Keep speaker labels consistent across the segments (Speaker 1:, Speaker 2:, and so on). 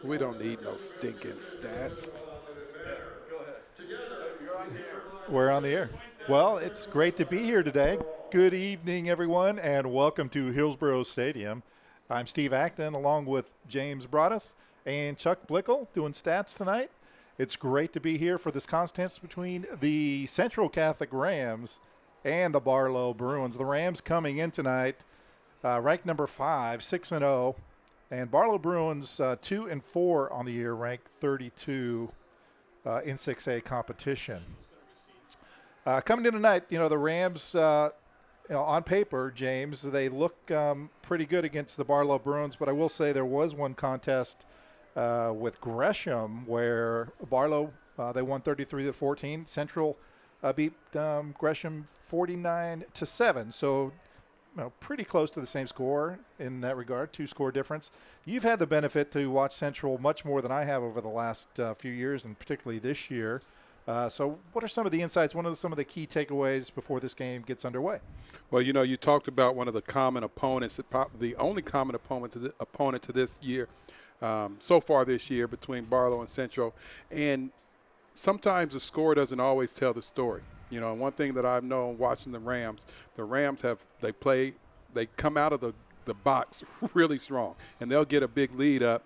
Speaker 1: We don't need no stinking stats.
Speaker 2: We're on the air. Well, it's great to be here today. Good evening, everyone, and welcome to Hillsborough Stadium. I'm Steve Acton, along with James Broadus and Chuck Blickel, doing stats tonight. It's great to be here for this contest between the Central Catholic Rams and the Barlow Bruins. The Rams coming in tonight, ranked number 5, 6-0, and Barlow Bruins 2-4 on the year, ranked 32 in 6A competition. Coming in tonight, the Rams, on paper, James, they look pretty good against the Barlow Bruins, but I will say there was one contest with Gresham where Barlow, they won 33-14. Central beat Gresham 49-7. So, pretty close to the same score in that regard, 2-score difference. You've had the benefit to watch Central much more than I have over the last few years, and particularly this year. So what are some of the insights, some of the key takeaways before this game gets underway?
Speaker 1: Well, you talked about one of the common opponents, the only common opponent to this year, so far this year between Barlow and Central. And sometimes the score doesn't always tell the story. And one thing that I've known watching the Rams they come out of the box really strong, and they'll get a big lead up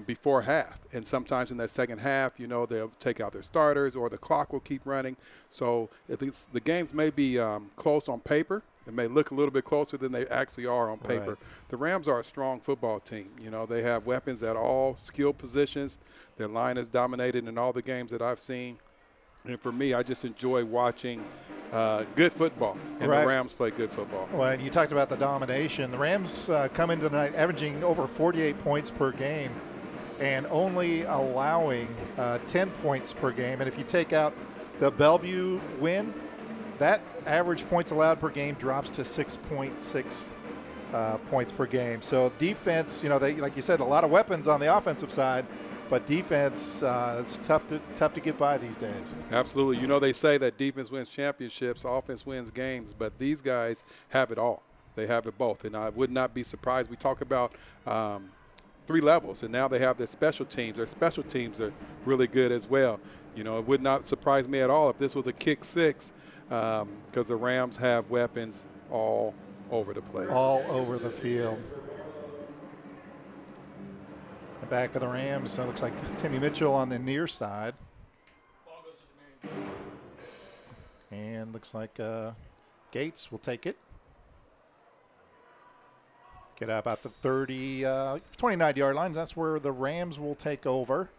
Speaker 1: before half. And sometimes in that second half, they'll take out their starters or the clock will keep running. So the games may be close on paper. It may look a little bit closer than they actually are on paper.
Speaker 2: Right.
Speaker 1: The Rams are a strong football team. They have weapons at all skill positions. Their line is dominated in all the games that I've seen. And for me, I just enjoy watching good football, and
Speaker 2: right.
Speaker 1: The Rams play good football.
Speaker 2: Well, and you talked about the domination. The Rams come into the night averaging over 48 points per game and only allowing 10 points per game. And if you take out the Bellevue win, that average points allowed per game drops to 6.6 points per game. So defense, they, like you said, a lot of weapons on the offensive side, but defense, it's tough to get by these days.
Speaker 1: Absolutely. They say that defense wins championships, offense wins games, but these guys have it all. They have it both, and I would not be surprised. We talk about 3 levels, and now they have their special teams. Their special teams are really good as well. It would not surprise me at all if this was a kick 6, because the Rams have weapons all over the place.
Speaker 2: All over the field. And back for the Rams, so it looks like Timmy Mitchell on the near side. And looks like Gates will take it. Get up at the 29-yard line. That's where the Rams will take over.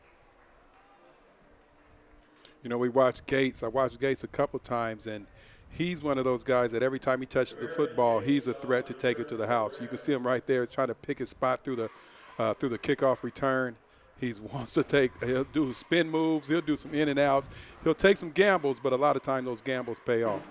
Speaker 1: We watched Gates. I watched Gates a couple times, and he's one of those guys that every time he touches the football, he's a threat to take it to the house. You can see him right there. He's trying to pick his spot through the kickoff return. He'll do spin moves. He'll do some in and outs. He'll take some gambles, but a lot of times those gambles pay off.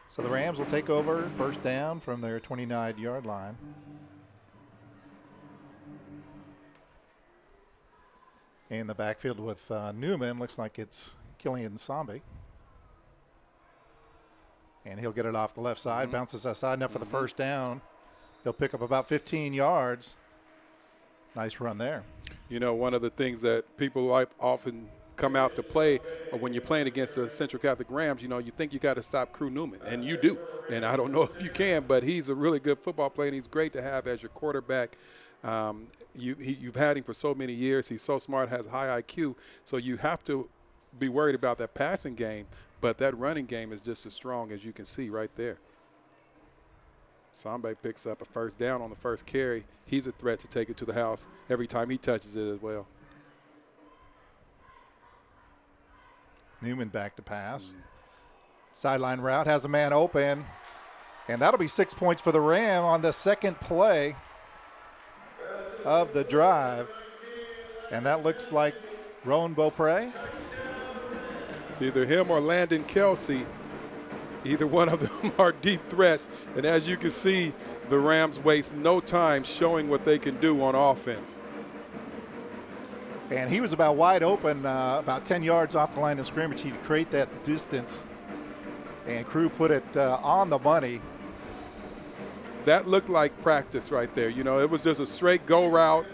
Speaker 2: So the Rams will take over first down from their 29-yard line. In the backfield with Newman, looks like it's Killian Sambi. And he'll get it off the left side, bounces aside enough for the first down. He'll pick up about 15 yards. Nice run there.
Speaker 1: One of the things that people often come out to play when you're playing against the Central Catholic Rams, you think you got to stop Crew Newman, and you do. And I don't know if you can, but he's a really good football player, and he's great to have as your quarterback. You've had him for so many years. He's so smart, has high IQ, so you have to be worried about that passing game, but that running game is just as strong as you can see right there. Sambe picks up a first down on the first carry. He's a threat to take it to the house every time he touches it as well.
Speaker 2: Newman back to pass. Sideline route has a man open, and that'll be 6 points for the Ram on the second play of the drive. And that looks like Rowan Beaupre.
Speaker 1: It's either him or Landon Kelsey. Either one of them are deep threats. And as you can see, the Rams waste no time showing what they can do on offense.
Speaker 2: And he was about wide open, about 10 yards off the line of scrimmage. He'd create that distance, and Crew put it on the money.
Speaker 1: That looked like practice right there. You know, it was just a straight go route.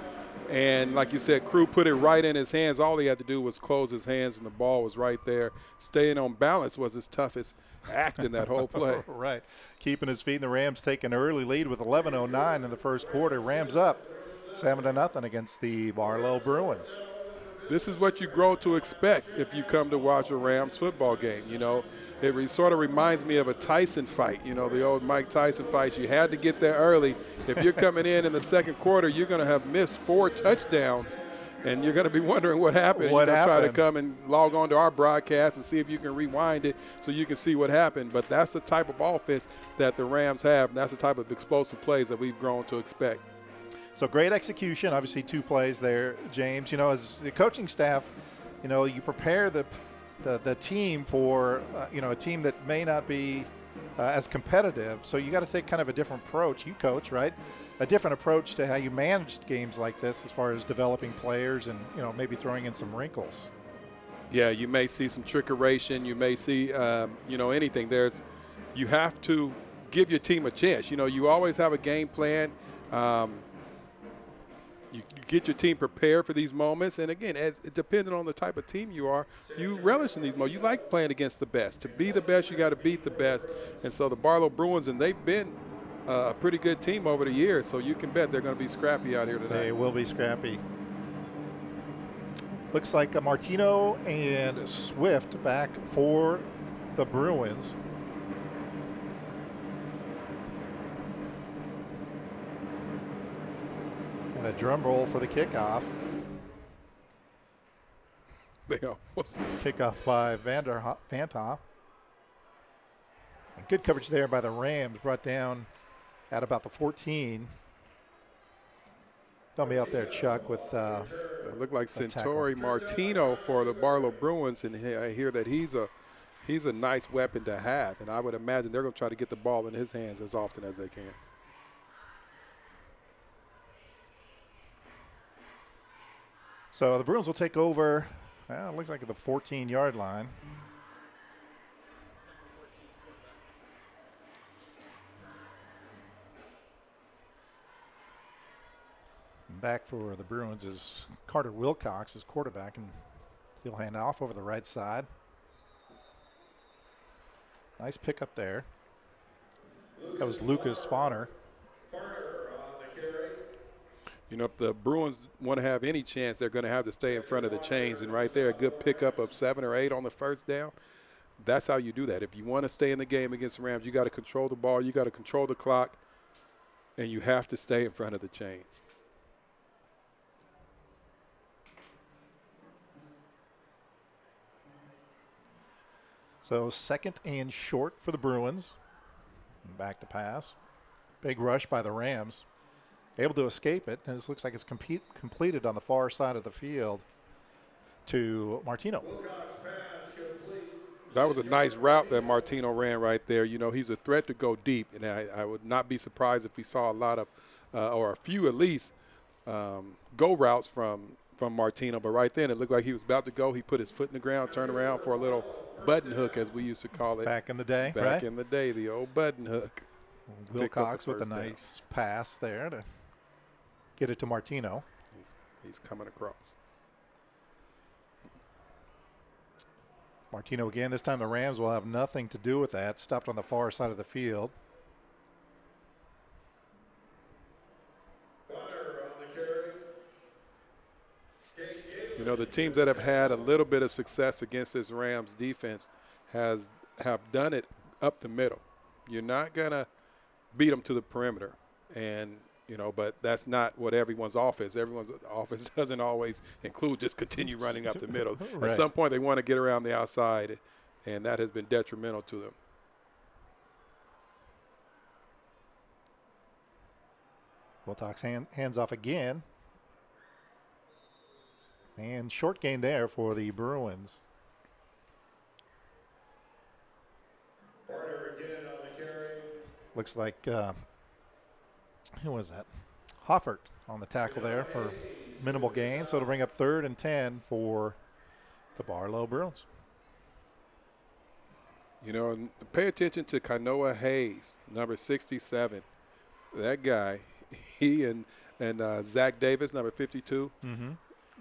Speaker 1: And like you said, Crew put it right in his hands. All he had to do was close his hands, and the ball was right there. Staying on balance was his toughest act in that whole play.
Speaker 2: Right. Keeping his feet, and the Rams take an early lead with 11:09 in the first quarter. Rams up 7-0 against the Barlow Bruins.
Speaker 1: This is what you grow to expect if you come to watch a Rams football game. You know, it sort of reminds me of a Tyson fight, you know, the old Mike Tyson fights. You had to get there early. If you're coming in the second quarter, you're going to have missed 4 touchdowns, and you're going to be wondering what happened.
Speaker 2: What
Speaker 1: you're going to try to
Speaker 2: happened?
Speaker 1: come and log on to our broadcast and see if you can rewind it so you can see what happened. But that's the type of offense that the Rams have, and that's the type of explosive plays that we've grown to expect.
Speaker 2: So great execution, obviously 2 plays there, James. You know, as the coaching staff, you know, you prepare the team for, you know, a team that may not be as competitive. So you got to take kind of a different approach. You coach, right? A different approach to how you manage games like this as far as developing players and, you know, maybe throwing in some wrinkles.
Speaker 1: Yeah, you may see some trickeration. You may see, you know, anything. You have to give your team a chance. You know, you always have a game plan. You get your team prepared for these moments. And, again, depending on the type of team you are, you relish in these moments. You like playing against the best. To be the best, you got to beat the best. And so the Barlow Bruins, and they've been a pretty good team over the years, so you can bet they're going to be scrappy out here today.
Speaker 2: They will be scrappy. Looks like Martino and Swift back for the Bruins. And a drum roll for the kickoff.
Speaker 1: They almost
Speaker 2: Kickoff by Vantoff. And good coverage there by the Rams, brought down at about the 14. Help me out there, Chuck, with
Speaker 1: it looked like Centauri Martino for the Barlow Bruins, and I hear that he's a nice weapon to have, and I would imagine they're going to try to get the ball in his hands as often as they can.
Speaker 2: So the Bruins will take over, well, it looks like at the 14-yard line. Back for the Bruins is Carter Wilcox as quarterback, and he'll hand off over the right side. Nice pickup there. That was Lucas Fauner.
Speaker 1: You know, if the Bruins want to have any chance, they're going to have to stay in front of the chains. And right there, a good pickup of 7 or 8 on the first down. That's how you do that. If you want to stay in the game against the Rams, you got to control the ball, you got to control the clock, and you have to stay in front of the chains.
Speaker 2: So 2nd and short for the Bruins. Back to pass. Big rush by the Rams. Able to escape it, and this looks like it's completed on the far side of the field to Martino.
Speaker 1: That was a nice route that Martino ran right there. You know, he's a threat to go deep, and I would not be surprised if we saw a lot of, or a few at least, go routes from Martino. But right then, it looked like he was about to go. He put his foot in the ground, turned around for a little button hook, as we used to call it.
Speaker 2: Back in the day,
Speaker 1: Back
Speaker 2: right?
Speaker 1: in the day, the old button hook.
Speaker 2: Wilcox with a nice pass there to get it to Martino.
Speaker 1: He's coming across.
Speaker 2: Martino again. This time the Rams will have nothing to do with that. Stopped on the far side of the field.
Speaker 1: You know, the teams that have had a little bit of success against this Rams defense have done it up the middle. You're not going to beat them to the perimeter. And, you know, but that's not what everyone's offense. Everyone's offense doesn't always include just continue running up the middle.
Speaker 2: Right.
Speaker 1: At some point they want to get around the outside, and that has been detrimental to them.
Speaker 2: Wilcox hands off again. And short gain there for the Bruins. Looks like, who was that? Hoffert on the tackle there for minimal gain, so it'll bring up 3rd and 10 for the Barlow Bruins.
Speaker 1: You know, and pay attention to Kanoa Hayes, number 67. That guy, he and Zach Davis, number 52,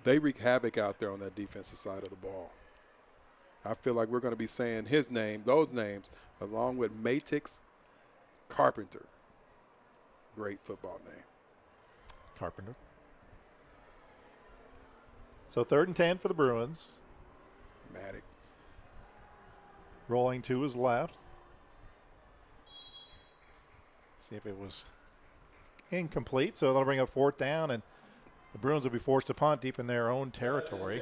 Speaker 1: they wreak havoc out there on that defensive side of the ball. I feel like we're going to be saying those names, along with Matix Carpenter. Great football name.
Speaker 2: Carpenter. So 3rd and 10 for the Bruins.
Speaker 1: Maddox.
Speaker 2: Rolling to his left. See if it was incomplete. So that'll bring up 4th down, and the Bruins will be forced to punt deep in their own territory.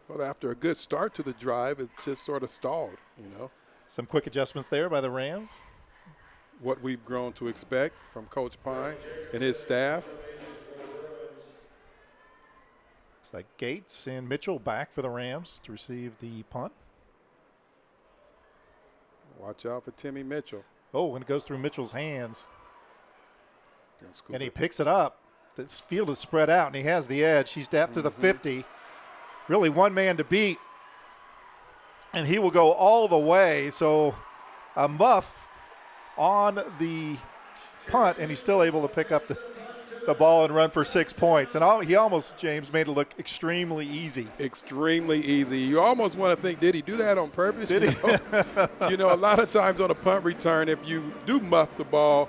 Speaker 1: Well, after a good start to the drive, it just sort of stalled, you know.
Speaker 2: Some quick adjustments there by the Rams.
Speaker 1: What we've grown to expect from Coach Pine and his staff.
Speaker 2: Looks like Gates and Mitchell back for the Rams to receive the punt.
Speaker 1: Watch out for Timmy Mitchell.
Speaker 2: Oh, when it goes through Mitchell's hands, and he
Speaker 1: it.
Speaker 2: picks it up. This field is spread out, and he has the edge. He's after the 50. Really one man to beat, and he will go all the way. So a muff on the punt, and he's still able to pick up the ball and run for 6 points. And he almost, James, made it look extremely easy.
Speaker 1: Extremely easy. You almost want to think, did he do that on purpose?
Speaker 2: Did he?
Speaker 1: You know, a lot of times on a punt return, if you do muff the ball,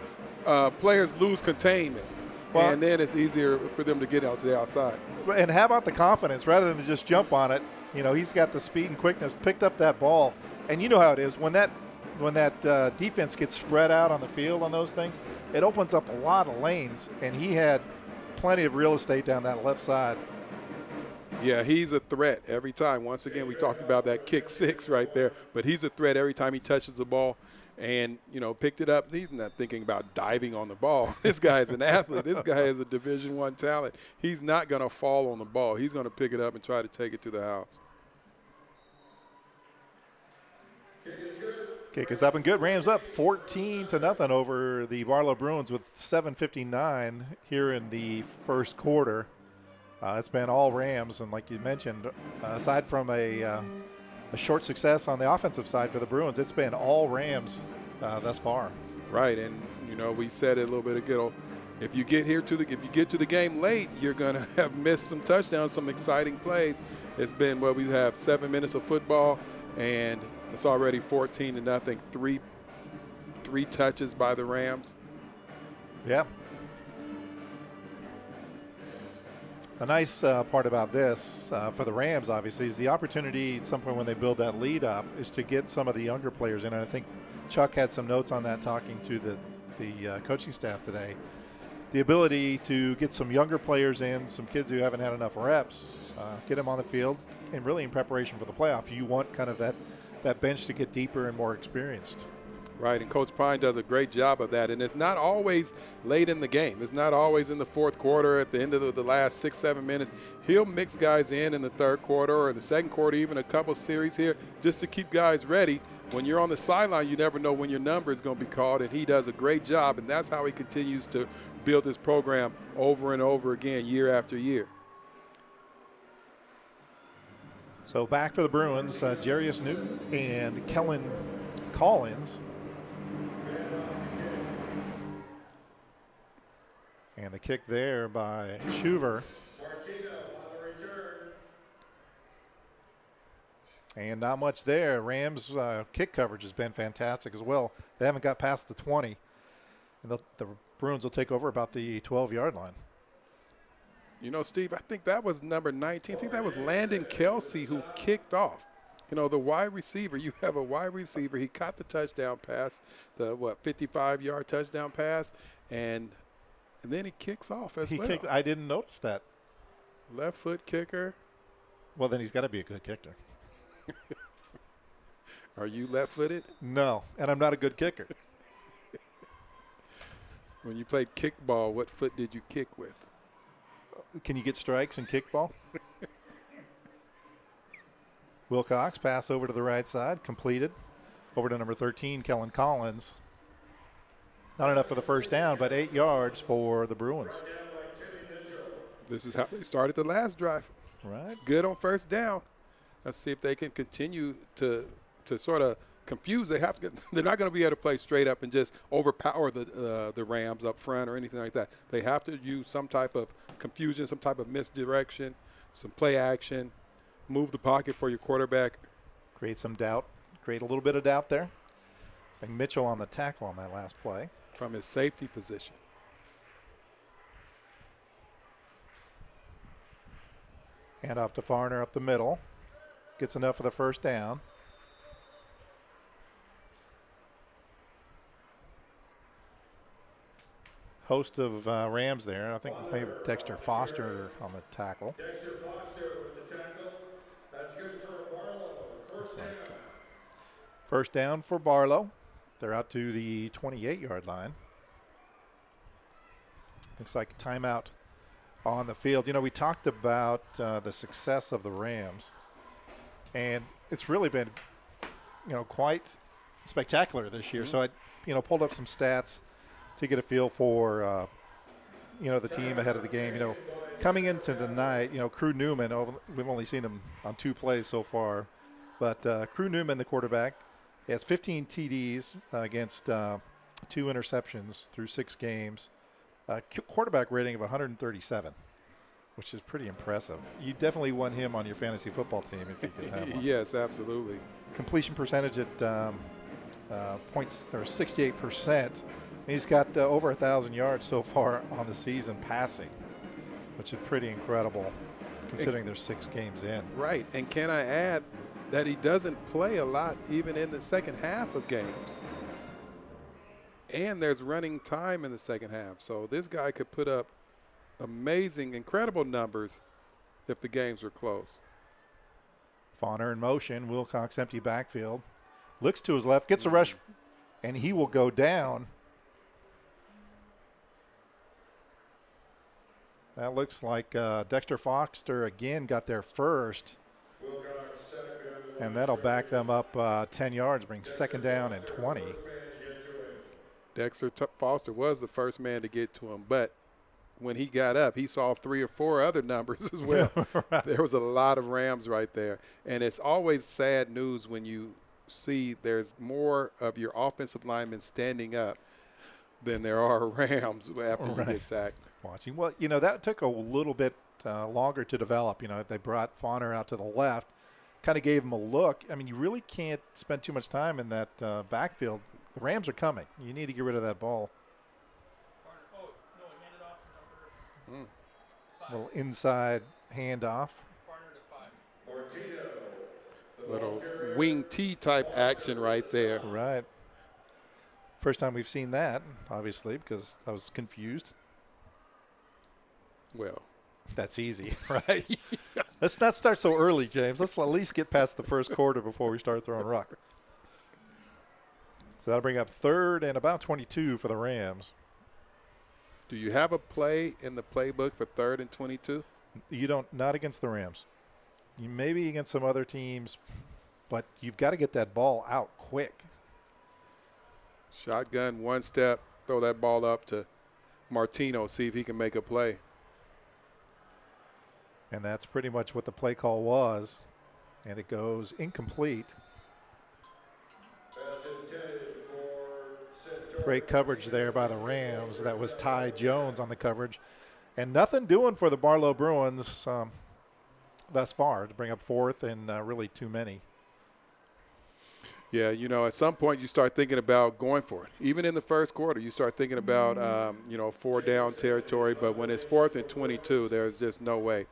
Speaker 1: players lose containment.
Speaker 2: Well,
Speaker 1: and then it's easier for them to get out to the outside.
Speaker 2: And how about the confidence? Rather than just jump on it, you know, he's got the speed and quickness, picked up that ball. And you know how it is. When that defense gets spread out on the field on those things, it opens up a lot of lanes, and he had plenty of real estate down that left side.
Speaker 1: Yeah, he's a threat every time. Once again, we talked about that kick 6 right there, but he's a threat every time he touches the ball. And, you know, picked it up. He's not thinking about diving on the ball. This guy is an athlete. This guy is a Division I talent. He's not going to fall on the ball. He's going to pick it up and try to take it to the house.
Speaker 2: Kick is up and good. Rams up 14-0 over the Barlow Bruins with 7:59 here in the first quarter. It's been all Rams, and like you mentioned, aside from a short success on the offensive side for the Bruins, it's been all Rams thus far.
Speaker 1: Right, and you know we said it a little bit ago. If you get to the game late, you're going to have missed some touchdowns, some exciting plays. It's been we have 7 minutes of football, and it's already 14-0. Three touches by the Rams.
Speaker 2: Yeah. The nice part about this for the Rams, obviously, is the opportunity at some point when they build that lead up is to get some of the younger players in. And I think Chuck had some notes on that talking to the coaching staff today. The ability to get some younger players in, some kids who haven't had enough reps, get them on the field, and really in preparation for the playoff. You want kind of that bench to get deeper and more experienced.
Speaker 1: Right, and Coach Pine does a great job of that. And it's not always late in the game. It's not always in the fourth quarter at the end of the last 6-7 minutes. He'll mix guys in the third quarter or in the second quarter, even a couple series here, just to keep guys ready. When you're on the sideline, you never know when your number is going to be called, and he does a great job. And that's how he continues to build his program over and over again, year after year.
Speaker 2: So back for the Bruins, Jarius Newton and Kellen Collins. And the kick there by Schuver. And not much there. Rams' kick coverage has been fantastic as well. They haven't got past the 20. And the Bruins will take over about the 12-yard line.
Speaker 1: You know, Steve, I think that was number 19. I think that was Landon Kelsey who kicked off. You know, the wide receiver, you have a wide receiver. He caught the touchdown pass, the 55-yard touchdown pass, and then he kicks off as well.
Speaker 2: I didn't notice that.
Speaker 1: Left foot kicker.
Speaker 2: Well, then he's got to be a good kicker.
Speaker 1: Are you left-footed?
Speaker 2: No, and I'm not a good kicker.
Speaker 1: When you played kickball, what foot did you kick with?
Speaker 2: Can you get strikes in kickball? Wilcox, pass over to the right side, completed. Over to number 13, Kellen Collins. Not enough for the first down, but 8 yards for the Bruins.
Speaker 1: This is how they started the last drive.
Speaker 2: Right.
Speaker 1: Good on first down. Let's see if they can continue to sort of confuse. They're not going to be able to play straight up and just overpower the Rams up front or anything like that. They have to use some type of confusion, some type of misdirection, some play action, move the pocket for your quarterback.
Speaker 2: Create some doubt. Create a little bit of doubt there. It's like Mitchell on the tackle on that last play.
Speaker 1: From his safety position.
Speaker 2: Hand off to Farner up the middle. Gets enough for the first down. Host of Rams there. I think maybe Dexter Foster on the tackle.
Speaker 3: Dexter Foster with the tackle. That's good for Barlow. First down.
Speaker 2: First down for Barlow. They're out to the 28-yard line. Looks like a timeout on the field. You know, we talked about the success of the Rams, and it's really been, you know, quite spectacular this year. So I, you know, pulled up some stats to get a feel for, you know, the team ahead of the game. You know, coming into tonight, you know, Crew Newman, we've only seen him on 2 plays so far, but Crew Newman, the quarterback, has 15 TDs against 2 interceptions through 6 games. Quarterback rating of 137, which is pretty impressive. You definitely want him on your fantasy football team if you could have one.
Speaker 1: Yes, absolutely.
Speaker 2: Completion percentage at 68%. He's got over 1,000 yards so far on the season passing, which is pretty incredible considering there's 6 games in.
Speaker 1: Right, and can I add that he doesn't play a lot even in the second half of games. And there's running time in the second half. So this guy could put up amazing, incredible numbers if the games were close.
Speaker 2: Fauner in motion. Wilcox empty backfield. Looks to his left, gets a rush, and he will go down. That looks like Dexter Foster again got there first. And that'll back them up 10 yards, bring second down and 20.
Speaker 1: Dexter Foster was the first man to get to him, but when he got up, he saw 3 or 4 other numbers as well. Right. There was a lot of Rams right there. And it's always sad news when you see there's more of your offensive linemen standing up than there are Rams after you get sacked.
Speaker 2: Watching. Well, you know, that took a little bit longer to develop. You know, they brought Fauner out to the left, kind of gave him a look. I mean, you really can't spend too much time in that backfield. The Rams are coming. You need to get rid of that ball. Little inside handoff.
Speaker 1: Little wing T type action right there.
Speaker 2: Right. First time we've seen that, obviously, because I was confused.
Speaker 1: Well,
Speaker 2: that's easy, right? Let's not start so early, James. Let's at least get past the first quarter before we start throwing rock. So that'll bring up 3rd and about 22 for the Rams.
Speaker 1: Do you have a play in the playbook for 3rd and 22?
Speaker 2: You don't, not against the Rams. You maybe against some other teams, but you've got to get that ball out quick.
Speaker 1: Shotgun, 1 step, throw that ball up to Martino, see if he can make a play.
Speaker 2: And that's pretty much what the play call was. And it goes incomplete. Great coverage there by the Rams. That was Ty Jones on the coverage. And nothing doing for the Barlow Bruins thus far to bring up 4th and really too many.
Speaker 1: Yeah, you know, at some point you start thinking about going for it. Even in the first quarter, you start thinking about, 4 down territory. But when it's 4th and 22, there's just no way.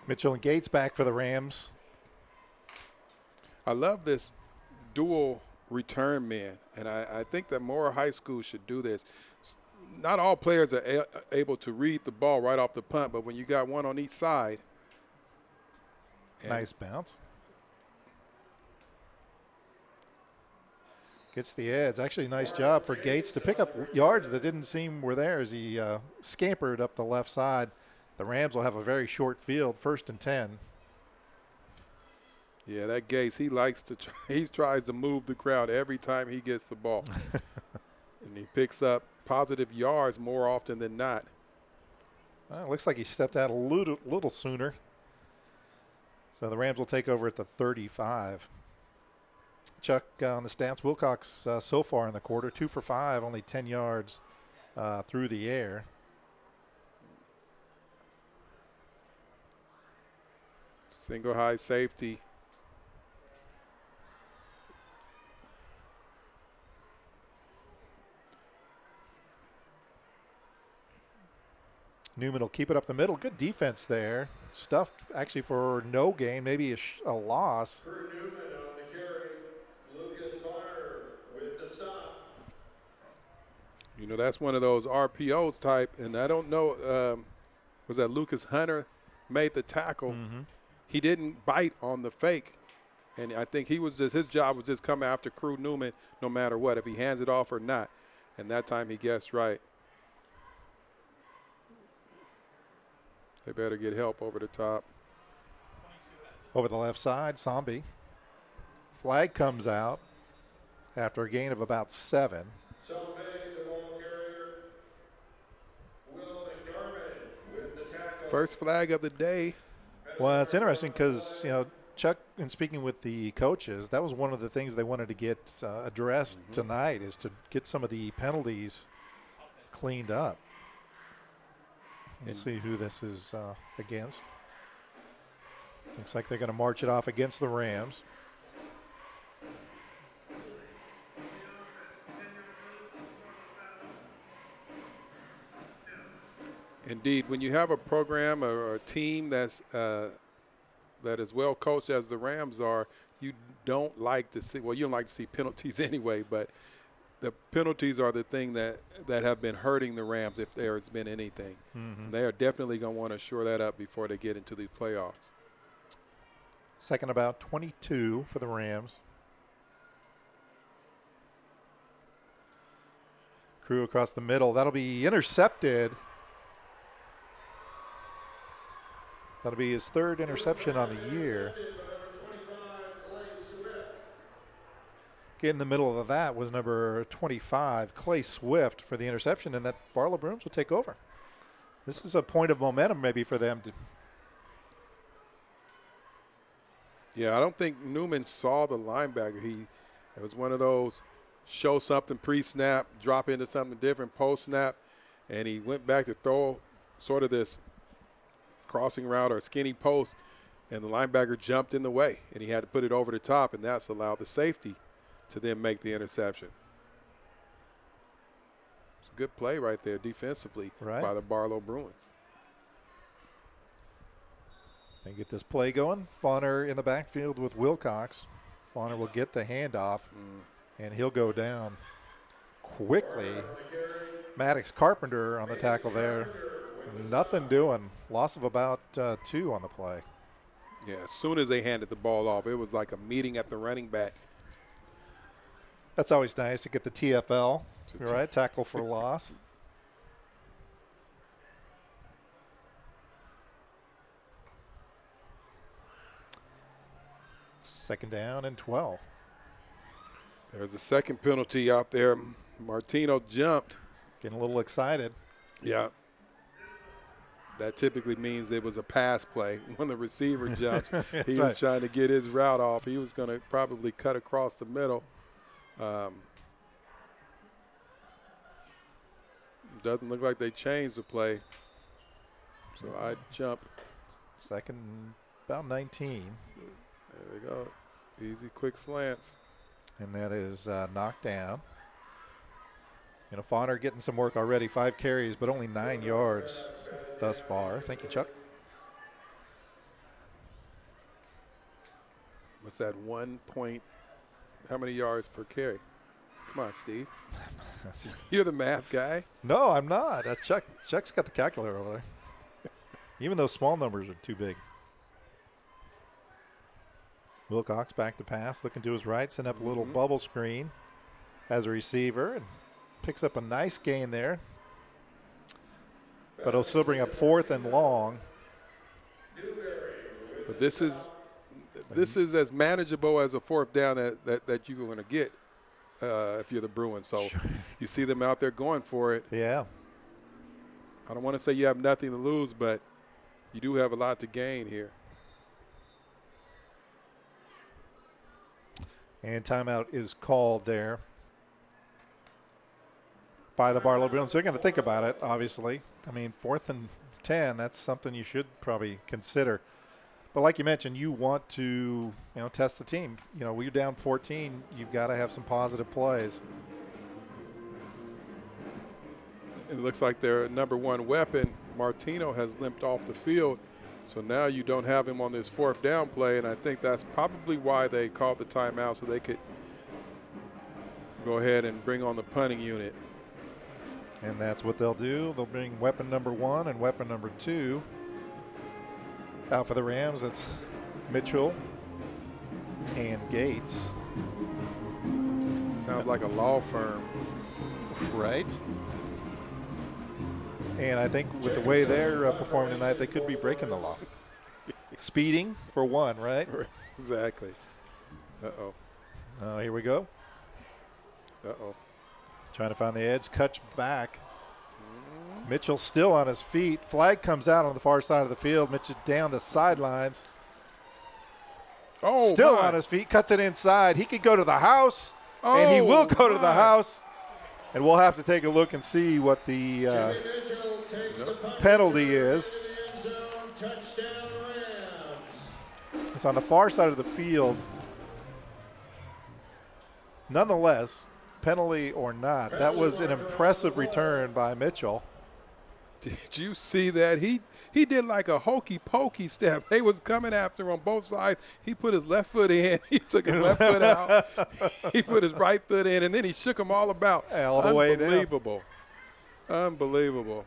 Speaker 2: Mitchell and Gates back for the Rams.
Speaker 1: I love this dual return men, and I think that more high schools should do this. Not all players are able to read the ball right off the punt, but when you got one on each side.
Speaker 2: Nice bounce. Gets the edge. Actually, nice job for Gates to pick up yards that didn't seem were there as he scampered up the left side. The Rams will have a very short field, 1st and 10.
Speaker 1: Yeah, that Gase, he likes to he tries to move the crowd every time he gets the ball. And he picks up positive yards more often than not.
Speaker 2: Well, it looks like he stepped out a little sooner. So the Rams will take over at the 35. Chuck, on the stats, Wilcox so far in the quarter, 2 for 5, only 10 yards through the air.
Speaker 1: Single high safety.
Speaker 2: Newman will keep it up the middle. Good defense there. Stuffed actually for no gain, maybe a loss.
Speaker 3: Kurt Newman on the carry. Lucas Bonner with the stop.
Speaker 1: You know, that's one of those RPOs type, and I don't know, was that Lucas Hunter made the tackle?
Speaker 2: Mm-hmm.
Speaker 1: He didn't bite on the fake, and I think his job was just come after Crew Newman no matter what, if he hands it off or not. And that time he guessed right. They better get help over the top.
Speaker 2: Over the left side, Zombie. Flag comes out after a gain of about 7.
Speaker 3: Some pay the ball carrier. Will McDermott with the tackle.
Speaker 1: First flag of the day.
Speaker 2: Well, it's interesting because, you know, Chuck, in speaking with the coaches, that was one of the things they wanted to get addressed tonight, is to get some of the penalties cleaned up. And see who this is against. Looks like they're going to march it off against the Rams.
Speaker 1: Indeed, when you have a program or a team that is well coached as the Rams are, you don't like to see, well, you don't like to see penalties anyway, but the penalties are the thing that have been hurting the Rams if there has been anything. Mm-hmm. They are definitely going to want to shore that up before they get into the playoffs.
Speaker 2: Second about 22 for the Rams. Crew across the middle. That'll be intercepted. That'll be his 3rd interception on the year. In the middle of that was number 25, Clay Swift, for the interception, and that Barlow Bruins will take over. This is a point of momentum maybe for them.
Speaker 1: Yeah, I don't think Newman saw the linebacker. It was one of those show something pre-snap, drop into something different post-snap, and he went back to throw sort of this crossing route or skinny post, and the linebacker jumped in the way, and he had to put it over the top, and that's allowed the safety to then make the interception. It's a good play right there defensively by the Barlow Bruins.
Speaker 2: They get this play going. Fauner in the backfield with Wilcox. Fauner will get the handoff, and he'll go down quickly. Maddox Carpenter on the tackle there. Nothing doing. Loss of about 2 on the play.
Speaker 1: Yeah, as soon as they handed the ball off, it was like a meeting at the running back.
Speaker 2: That's always nice to get the TFL, right? Tackle for loss. Second down and 12.
Speaker 1: There's a second penalty out there. Martino jumped.
Speaker 2: Getting a little excited.
Speaker 1: Yeah. That typically means it was a pass play. When the receiver jumps, he was trying to get his route off. He was going to probably cut across the middle. Doesn't look like they changed the play. So I jump.
Speaker 2: Second, about 19.
Speaker 1: There they go. Easy, quick slants.
Speaker 2: And that is knocked down. You know, Fauner getting some work already. 5 carries, but only 9 yards thus far. Thank you, Chuck.
Speaker 1: What's that 1 point? How many yards per carry? Come on, Steve. You're the math guy.
Speaker 2: No, I'm not. Chuck's got the calculator over there. Even those small numbers are too big. Wilcox back to pass, looking to his right, send up a little bubble screen. Has a receiver and picks up a nice gain there. But he'll still bring up 4th and long.
Speaker 1: But this is This is as manageable as a fourth down that you're going to get if you're the Bruins. So you see them out there going for it.
Speaker 2: Yeah.
Speaker 1: I don't want to say you have nothing to lose, but you do have a lot to gain here.
Speaker 2: And timeout is called there by the Barlow Bruins. They're going to think about it, obviously. I mean, 4th and 10, that's something you should probably consider. But like you mentioned, you want to, test the team. When you're down 14, you've got to have some positive plays.
Speaker 1: It looks like their number one weapon, Martino, has limped off the field. So now you don't have him on this fourth down play, and I think that's probably why they called the timeout, so they could go ahead and bring on the punting unit.
Speaker 2: And that's what they'll do. They'll bring weapon number 1 and weapon number 2 out for the Rams. That's Mitchell and Gates.
Speaker 1: Sounds like a law firm.
Speaker 2: Right. And I think with the way they're performing tonight, they could be breaking the law. Speeding for one, right?
Speaker 1: Exactly. Uh-oh.
Speaker 2: Oh, here we go.
Speaker 1: Uh-oh.
Speaker 2: Trying to find the edge. Cuts back. Mitchell still on his feet. Flag comes out on the far side of the field. Mitchell down the sidelines.
Speaker 1: Oh,
Speaker 2: still
Speaker 1: my.
Speaker 2: on his feet. Cuts it inside. He could go to the house, and he will go to the house. And we'll have to take a look and see what the penalty is. It's on the far side of the field. Nonetheless, penalty or not, that was an impressive return by Mitchell.
Speaker 1: Did you see that? He did like a hokey pokey step. They was coming after him on both sides. He put his left foot in. He took his left foot out. He put his right foot in, and then he shook them all about.
Speaker 2: All the way down.
Speaker 1: Unbelievable. Unbelievable.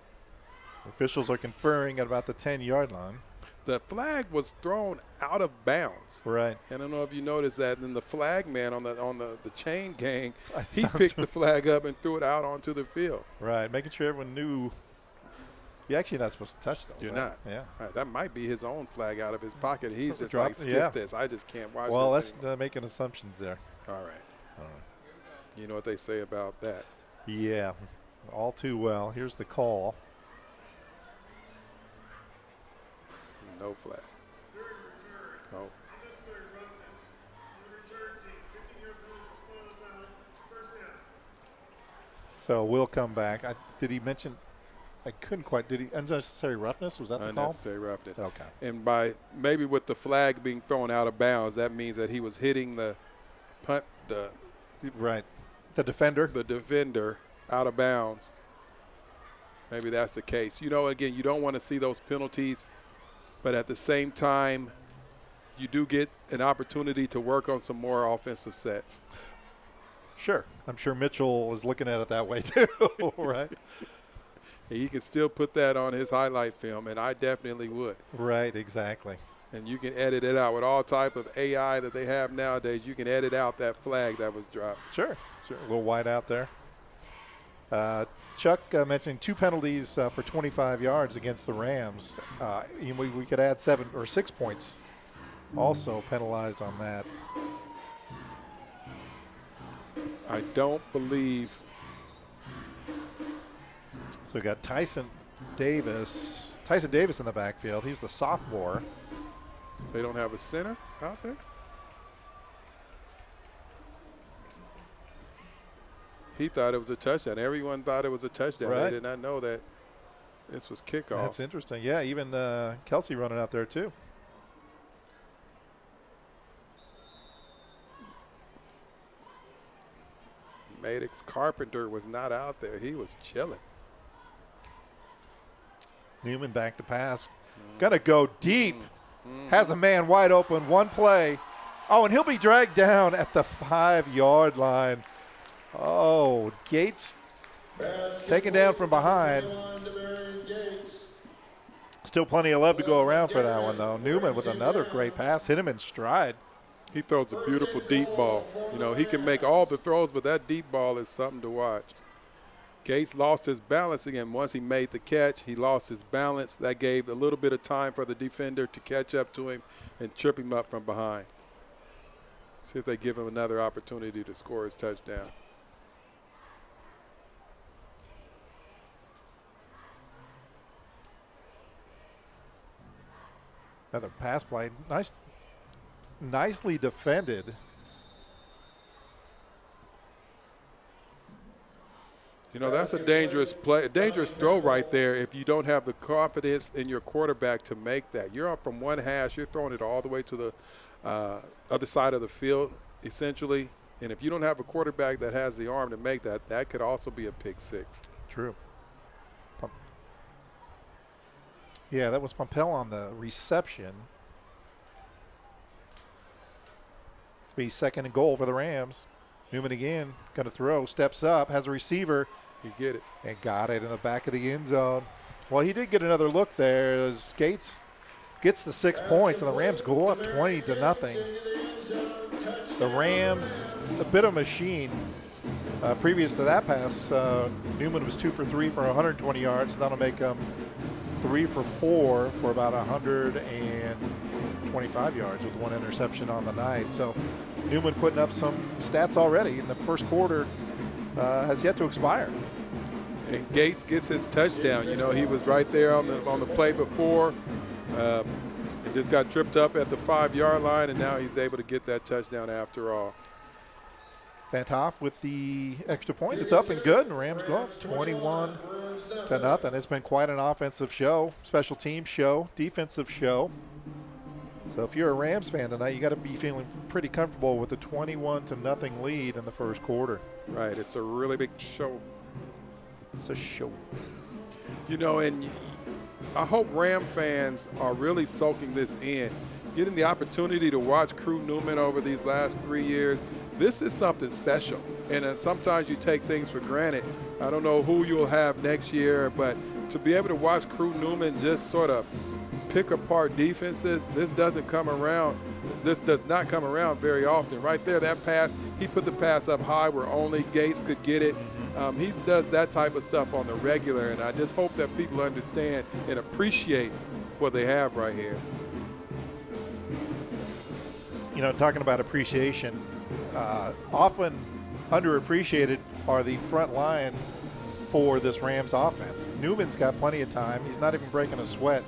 Speaker 2: Officials are conferring at about the 10-yard line.
Speaker 1: The flag was thrown out of bounds.
Speaker 2: Right.
Speaker 1: And I don't know if you noticed that. And then the flag man on the chain gang,
Speaker 2: I
Speaker 1: he
Speaker 2: saw
Speaker 1: picked
Speaker 2: too.
Speaker 1: the flag up and threw it out onto the field.
Speaker 2: Right, making sure everyone knew. You're actually not supposed to touch them.
Speaker 1: You're
Speaker 2: right?
Speaker 1: not.
Speaker 2: Yeah.
Speaker 1: Right, that might be his own flag out of his pocket. He's just
Speaker 2: Drop-
Speaker 1: like, skip
Speaker 2: yeah.
Speaker 1: this. I just can't watch
Speaker 2: Well,
Speaker 1: this
Speaker 2: let's
Speaker 1: anymore.
Speaker 2: making assumptions there.
Speaker 1: All right. You know what they say about that.
Speaker 2: Yeah, all too well. Here's the call.
Speaker 1: No flag. Oh.
Speaker 2: So we'll come back. Did he mention? I couldn't quite. Did he? Unnecessary roughness? Was that the call?
Speaker 1: Unnecessary roughness.
Speaker 2: Okay.
Speaker 1: And by maybe with the flag being thrown out of bounds, that means that he was hitting the
Speaker 2: Right. The defender.
Speaker 1: the defender out of bounds. Maybe that's the case. Again, you don't want to see those penalties, but at the same time, you do get an opportunity to work on some more offensive sets.
Speaker 2: Sure. I'm sure Mitchell is looking at it that way too. Right.
Speaker 1: He can still put that on his highlight film, and I definitely would.
Speaker 2: Right. Exactly.
Speaker 1: And you can edit it out with all type of AI that they have nowadays. You can edit out that flag that was dropped.
Speaker 2: Sure. A little wide out there. Chuck mentioned 2 penalties for 25 yards against the Rams. We could add 7 or 6 points also penalized on that.
Speaker 1: I don't believe.
Speaker 2: So we got Tyson Davis in the backfield. He's the sophomore.
Speaker 1: They don't have a center out there? He thought it was a touchdown. Everyone thought it was a touchdown.
Speaker 2: Right.
Speaker 1: They did not know that this was kickoff.
Speaker 2: That's interesting. Yeah, even Kelsey running out there too.
Speaker 1: Maddox Carpenter was not out there. He was chilling.
Speaker 2: Newman back to pass. Gonna go deep. Has a man wide open. One play. Oh, and he'll be dragged down at the 5-yard line. Oh, Gates taken down from behind. Still plenty of love to go around for that one, though. Newman with another great pass. Hit him in stride.
Speaker 1: He throws a beautiful deep ball. He can make all the throws, but that deep ball is something to watch. Gates lost his balance again. Once he made the catch, he lost his balance. That gave a little bit of time for the defender to catch up to him and trip him up from behind. See if they give him another opportunity to score his touchdown.
Speaker 2: Another pass play. Nicely defended.
Speaker 1: You know, that's a dangerous play, a dangerous throw right there if you don't have the confidence in your quarterback to make that. You're up from one hash, you're throwing it all the way to the other side of the field, essentially. And if you don't have a quarterback that has the arm to make that, that could also be a pick six.
Speaker 2: True. Yeah, that was Pompel on the reception. Be second and goal for the Rams. Newman again, going to throw, steps up, has a receiver.
Speaker 1: You get it.
Speaker 2: And got it in the back of the end zone. Well, he did get another look there as Gates gets the 6 points, and the Rams go up 20-0. The Rams, a bit of a machine. Previous to that pass, Newman was 2 for 3 for 120 yards. So that'll make him 3 for 4 for about 125 yards with 1 interception on the night. So Newman putting up some stats already in the first quarter has yet to expire.
Speaker 1: And Gates gets his touchdown. You know, he was right there on the play before and just got tripped up at the 5-yard line, and now he's able to get that touchdown after all.
Speaker 2: Van't Hoff with the extra point. It's up and good, and Rams go up 21-0. It's been quite an offensive show, special team show, defensive show. So if you're a Rams fan tonight, you got to be feeling pretty comfortable with the 21-0 lead in the first quarter.
Speaker 1: Right, it's a really big show.
Speaker 2: It's a show.
Speaker 1: You know, and I hope Ram fans are really soaking this in, getting the opportunity to watch Crew Newman over these last 3 years. This is something special, and sometimes you take things for granted. I don't know who you'll have next year, but to be able to watch Crew Newman just sort of pick apart defenses, this does not come around very often. Right there, that pass, he put the pass up high where only Gates could get it. He does that type of stuff on the regular, and I just hope that people understand and appreciate what they have right here.
Speaker 2: You know, talking about appreciation, often underappreciated are the front line for this Rams offense. Newman's got plenty of time. He's not even breaking a sweat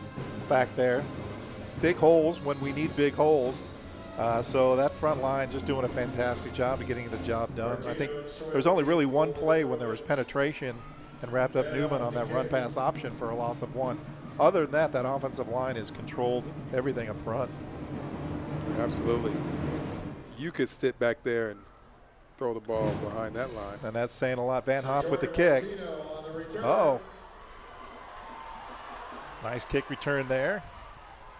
Speaker 2: back there. Big holes when we need big holes. So that front line just doing a fantastic job of getting the job done. I think there was only really one play when there was penetration and wrapped up Newman on that run pass option for a loss of 1. Other than that, that offensive line has controlled everything up front.
Speaker 1: Absolutely. You could sit back there and throw the ball behind that line.
Speaker 2: And that's saying a lot. Van't Hoff with the kick. Oh. Nice kick return there.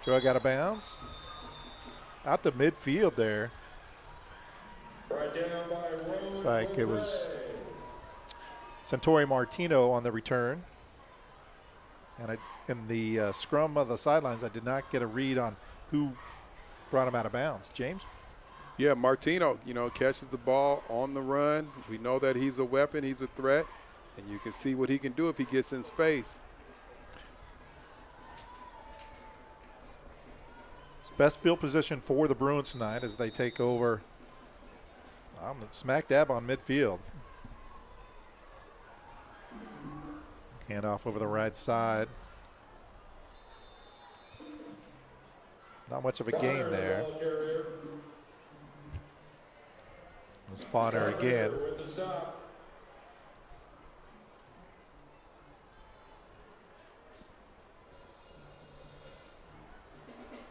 Speaker 2: Throw got a bounce. Out to midfield there. Looks like it was Santori Martino on the return. And in the scrum of the sidelines, I did not get a read on who brought him out of bounds. James?
Speaker 1: Yeah, Martino, you know, catches the ball on the run. We know that he's a weapon, he's a threat, and you can see what he can do if he gets in space.
Speaker 2: It's best field position for the Bruins tonight as they take over. I'm smack dab on midfield. Hand off over the right side. Not much of a gain there. It was Fauner again.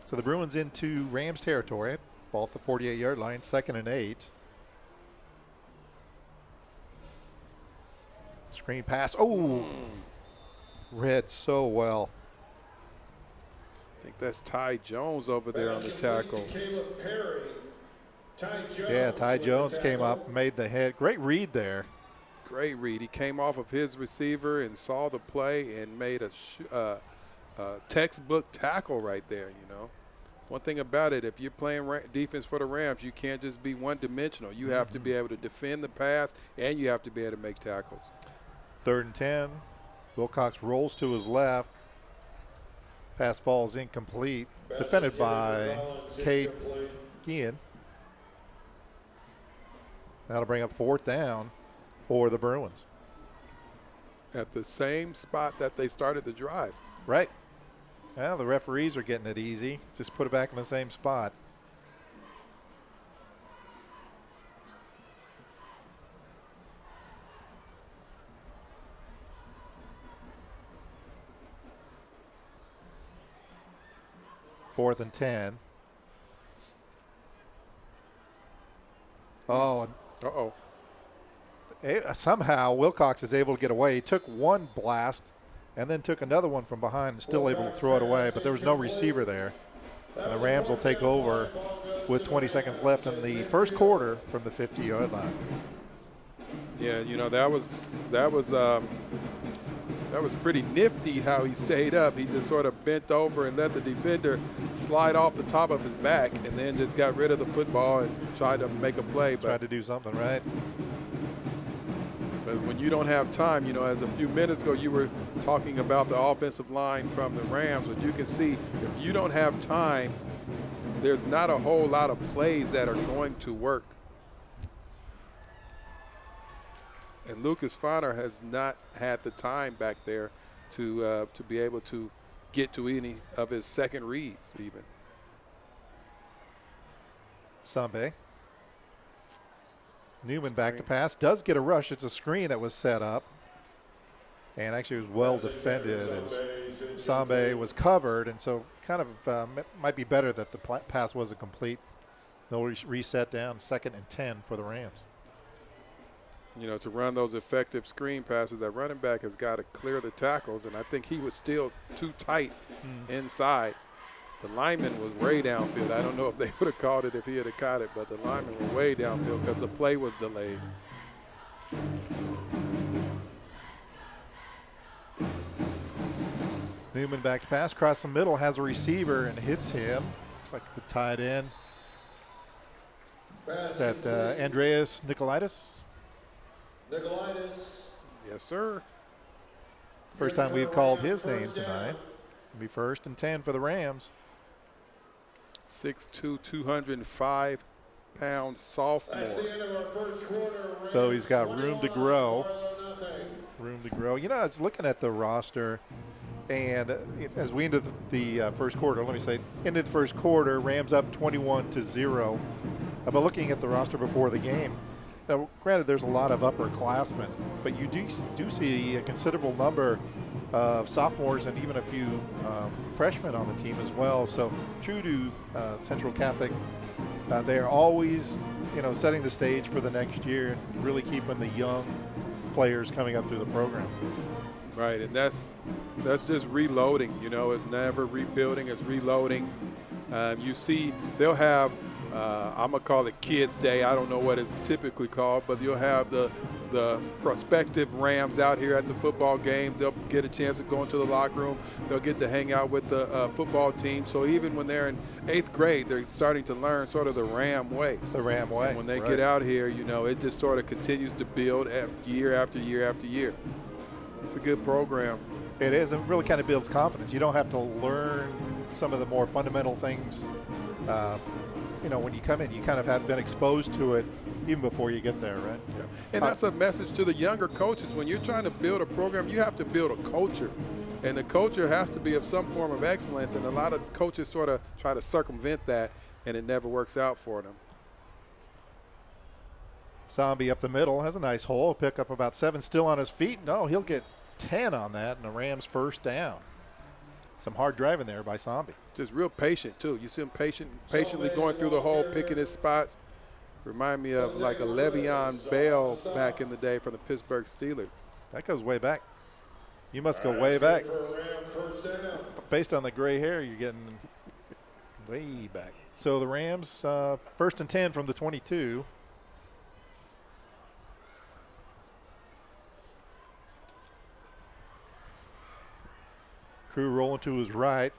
Speaker 2: So the Bruins into Rams territory, ball at the 48-yard line, 2nd and 8. Screen pass. Oh, read so well.
Speaker 1: I think that's Ty Jones over there on the tackle.
Speaker 2: Yeah, Ty Jones came up, made the head. Great read there.
Speaker 1: Great read. He came off of his receiver and saw the play and made a textbook tackle right there, you know. One thing about it, if you're playing defense for the Rams, you can't just be one-dimensional. You have to be able to defend the pass, and you have to be able to make tackles.
Speaker 2: 3rd and 10. Wilcox rolls to his left. Pass falls incomplete. Defended by Cade Guillen. That'll bring up 4th down for the Bruins.
Speaker 1: At the same spot that they started the drive.
Speaker 2: Right. Well, the referees are getting it easy. Just put it back in the same spot. Fourth and 10. Oh,
Speaker 1: Uh-oh.
Speaker 2: somehow Wilcox is able to get away. He took one blast and then took another one from behind and still able to throw it away, but there was no receiver there. And the Rams will take over with 20 seconds left in the first quarter from the 50-yard line.
Speaker 1: Yeah, you know, that was pretty nifty how he stayed up. He just sort of bent over and let the defender slide off the top of his back and then just got rid of the football and tried to make a play.
Speaker 2: Tried to do something, right?
Speaker 1: But when you don't have time, you know, as a few minutes ago you were talking about the offensive line from the Rams, but you can see if you don't have time, there's not a whole lot of plays that are going to work. And Lucas Fonner has not had the time back there to be able to get to any of his second reads even.
Speaker 2: Sambe. Newman back to pass. Does get a rush. It's a screen that was set up. And actually it was well defended as Sambe was covered. And so kind of might be better that the pass wasn't complete. They'll reset down 2nd and 10 for the Rams.
Speaker 1: You know, to run those effective screen passes, that running back has got to clear the tackles, and I think he was still too tight inside. The lineman was way downfield. I don't know if they would have called it if he had caught it, but the lineman was way downfield because the play was delayed.
Speaker 2: Newman back to pass, across the middle, has a receiver and hits him. Looks like the tight end. Is that Andreas Nicolaitis?
Speaker 1: Yes, sir.
Speaker 2: First time we've called his name tonight. It'll be 1st and 10 for the Rams.
Speaker 1: 6'2", 205-pound sophomore.
Speaker 2: So he's got room to grow. Room to grow. You know, I was looking at the roster, and as we ended the first quarter, let me say, ended the first quarter, Rams up 21-0. But looking at the roster before the game, now, granted, there's a lot of upperclassmen, but you do see a considerable number of sophomores and even a few freshmen on the team as well. So true to Central Catholic, they're always, you know, setting the stage for the next year and really keeping the young players coming up through the program.
Speaker 1: Right, and that's just reloading. You know, it's never rebuilding, it's reloading. You see, they'll have I'm going to call it Kids Day. I don't know what it's typically called, but you'll have the prospective Rams out here at the football games. They'll get a chance to go into the locker room. They'll get to hang out with the football team. So even when they're in 8th grade, they're starting to learn sort of the Ram way.
Speaker 2: The Ram way.
Speaker 1: And when they get out here, you know, it just sort of continues to build year after year after year. It's a good program.
Speaker 2: It is. It really kind of builds confidence. You don't have to learn some of the more fundamental things. You know, when you come in, you kind of have been exposed to it even before you get there, right?
Speaker 1: Yeah. And that's a message to the younger coaches. When you're trying to build a program, you have to build a culture. And the culture has to be of some form of excellence. And a lot of coaches sort of try to circumvent that, and it never works out for them.
Speaker 2: Zombie up the middle has a nice hole. Pick up about 7, still on his feet. No, he'll get 10 on that, and the Rams first down. Some hard driving there by Zombie.
Speaker 1: Just real patient, too. You see him patiently going through the hole, picking his spots. Remind me of like a Le'Veon Bell back in the day from the Pittsburgh Steelers.
Speaker 2: That goes way back. You must go way back. Based on the gray hair, you're getting way back. So the Rams, 1st and 10 from the 22. Crew rolling to his right.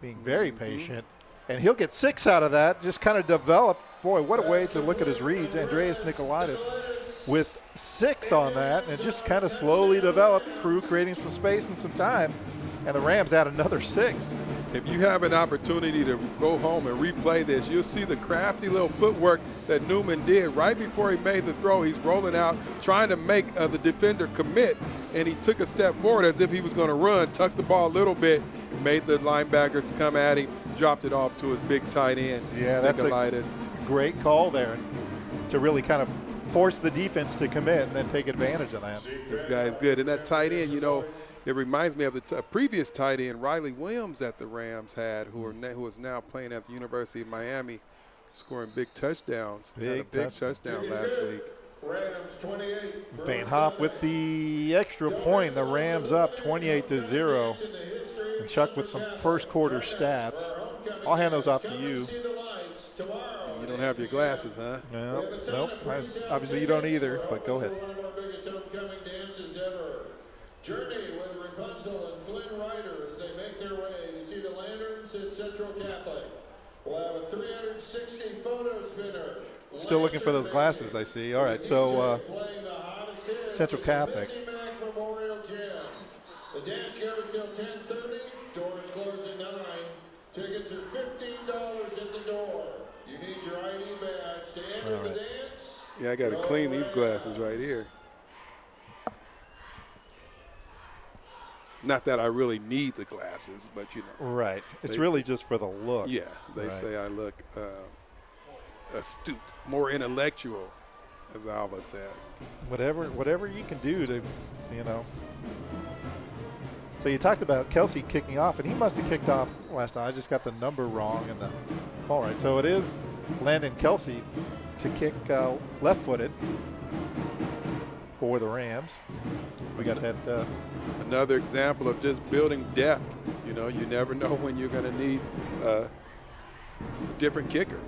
Speaker 2: Being very patient. And he'll get 6 out of that, just kind of develop. Boy, what a way to look at his reads. Andreas Nicolaitis with 6 on that, and it just kind of slowly developed. Crew creating some space and some time, and the Rams add another 6.
Speaker 1: If you have an opportunity to go home and replay this, you'll see the crafty little footwork that Newman did right before he made the throw. He's rolling out, trying to make the defender commit, and he took a step forward as if he was going to run, tucked the ball a little bit, made the linebackers come at him, dropped it off to his big tight end,
Speaker 2: Yeah, that's
Speaker 1: Nicolaitis.
Speaker 2: a great call there to really kind of force the defense to commit and then take advantage of that.
Speaker 1: This guy is good. And that tight end, you know, it reminds me of the previous tight end, Riley Williams, that the Rams had, who is now playing at the University of Miami, scoring big touchdowns. Had a big touchdown last week.
Speaker 3: Rams 28.
Speaker 2: Van Hoff with the extra point. The Rams up 28-0. And Chuck with some first quarter stats. I'll hand those off to you.
Speaker 3: See the lights tomorrow.
Speaker 1: You don't have your glasses, huh?
Speaker 2: No, nope. Obviously you don't either, but go ahead.
Speaker 3: One of our biggest homecoming dances ever. Journey with Rapunzel and Flynn Rider as they make their way to see the lanterns at Central Catholic. We'll have a 360 photo spinner.
Speaker 2: Still looking for those glasses, I see. All right, so
Speaker 3: Playing the hottest hits
Speaker 2: Central
Speaker 3: at the
Speaker 2: Catholic.
Speaker 3: Bessie Mac Memorial Gym. The dance goes till 10:30. Doors close at 9. Tickets are $15 at the door. You need your ID badge to enter
Speaker 2: All
Speaker 3: the
Speaker 2: right.
Speaker 3: dance.
Speaker 1: Yeah, I got to clean these glasses right here. Not that I really need the glasses, but you know.
Speaker 2: right. It's
Speaker 1: They-
Speaker 2: really just for the look.
Speaker 1: Yeah, they
Speaker 2: Right.
Speaker 1: say I look astute, more intellectual, as Alva says.
Speaker 2: Whatever you can do to, you know. So you talked about Kelsey kicking off, and he must have kicked off last time. I just got the number wrong in the call right. So it is Landon Kelsey to kick left-footed for the Rams. We got that.
Speaker 1: Another example of just building depth. You know, you never know when you're going to need a different kicker.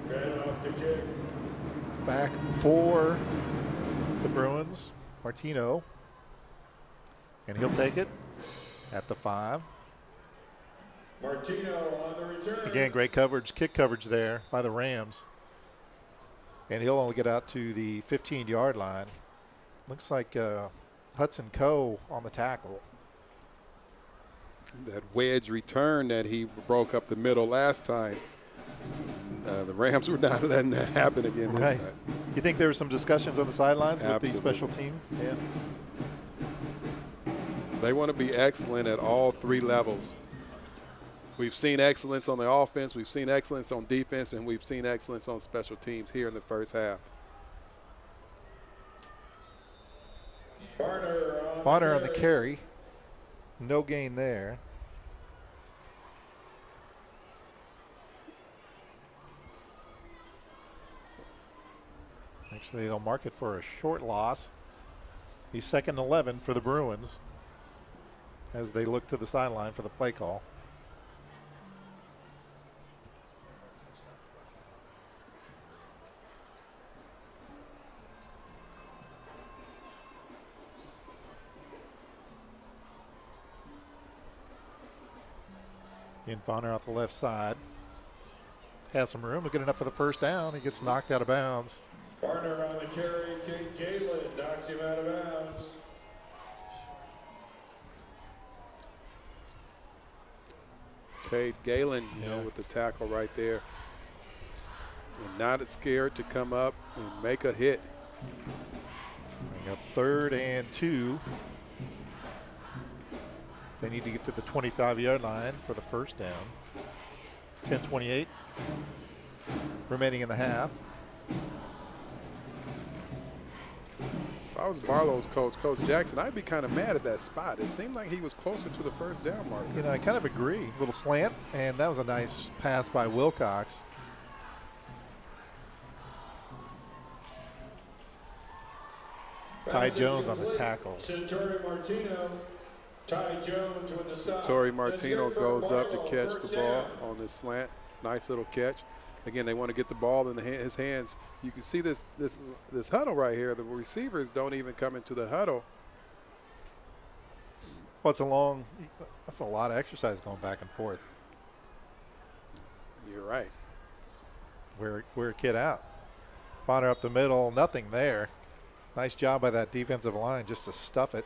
Speaker 3: Fan off the kick.
Speaker 2: Back for the Bruins, Martino. And he'll take it at the 5.
Speaker 3: Martino on the return.
Speaker 2: Again, great coverage, kick coverage there by the Rams. And he'll only get out to the 15-yard line. Looks like Hudson Coe on the tackle.
Speaker 1: That wedge return that he broke up the middle last time. The Rams were not letting that happen again this
Speaker 2: Right.
Speaker 1: time.
Speaker 2: You think there were some discussions on the sidelines with the
Speaker 1: Absolutely.
Speaker 2: special team? Yeah.
Speaker 1: They want to be excellent at all three levels. We've seen excellence on the offense, we've seen excellence on defense, and we've seen excellence on special teams here in the first half.
Speaker 2: Bonner on the carry. No gain there. Actually, they'll mark it for a short loss. He's second and 11 for the Bruins as they look to the sideline for the play call. Bonner off the left side. Has some room. Good enough for the first down. He gets knocked out of bounds.
Speaker 3: Barner on the carry. Kate Galen knocks him out of bounds.
Speaker 1: Cade Galen, you know, with the tackle right there. And not scared to come up and make a hit.
Speaker 2: Bring up 3rd and 2. They need to get to the 25-yard line for the first down. 10:28 remaining in the half.
Speaker 1: If I was Barlow's coach, Coach Jackson, I'd be kind of mad at that spot. It seemed like he was closer to the first down marker.
Speaker 2: You know, I kind of agree. Little slant, and that was a nice pass by Wilcox. Ty Jones on the tackle.
Speaker 3: Torrey Martino. Ty Jones with the stop.
Speaker 1: Torrey Martino
Speaker 3: That's good for
Speaker 1: goes up to
Speaker 3: Barlow.
Speaker 1: catch
Speaker 3: First
Speaker 1: the ball
Speaker 3: down.
Speaker 1: on this slant. Nice little catch. Again, they want to get the ball in his hands. You can see this huddle right here. The receivers don't even come into the huddle.
Speaker 2: Well, that's a lot of exercise going back and forth.
Speaker 1: You're right.
Speaker 2: We're a kid out. Bonner up the middle, nothing there. Nice job by that defensive line just to stuff it.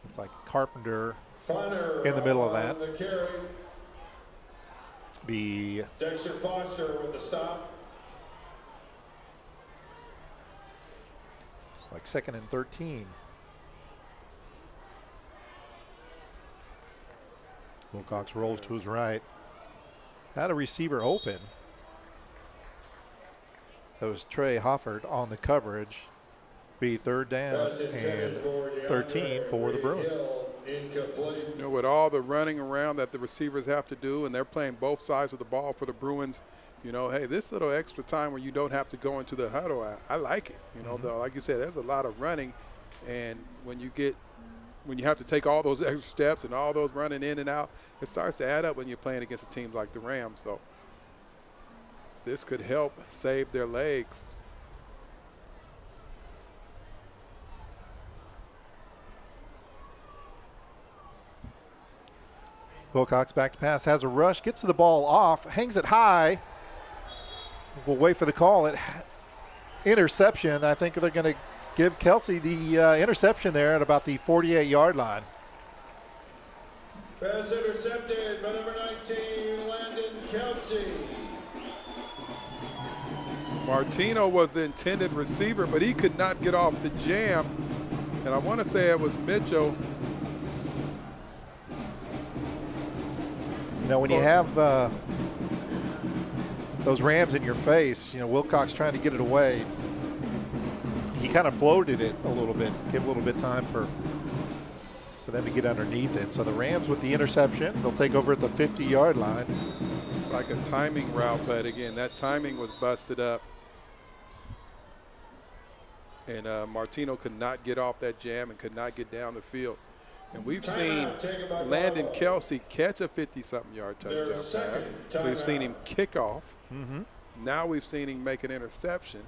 Speaker 2: Looks like Carpenter in the middle of that.
Speaker 3: The carry.
Speaker 2: Be
Speaker 3: Dexter Foster with the stop.
Speaker 2: it's like 2nd and 13. Wilcox rolls to his right. Had a receiver open. That was Trey Hofford on the coverage. Be 3rd down and 13 for the Bruins.
Speaker 3: Incomplete.
Speaker 1: You know, with all the running around that the receivers have to do, and they're playing both sides of the ball for the Bruins, you know, hey, this little extra time where you don't have to go into the huddle, I like it. You know, though, like you said, there's a lot of running, and when you have to take all those extra steps and all those running in and out, it starts to add up when you're playing against a team like the Rams. So this could help save their legs.
Speaker 2: Wilcox back to pass, has a rush, gets the ball off, hangs it high. We'll wait for the call. Interception. I think they're going to give Kelsey the interception there at about the 48-yard line.
Speaker 3: Pass intercepted by number 19, Landon Kelsey.
Speaker 1: Martino was the intended receiver, but he could not get off the jam. And I want to say it was Mitchell.
Speaker 2: You know, when you have those Rams in your face, you know, Wilcox trying to get it away, he kind of floated it a little bit, give a little bit time for them to get underneath it. So the Rams with the interception, they'll take over at the 50-yard line.
Speaker 1: It's like a timing route, but again, that timing was busted up. And Martino could not get off that jam and could not get down the field. And we've seen Landon Kelsey catch a 50-something yard touchdown pass. We've seen him kick off. Now we've seen him make an interception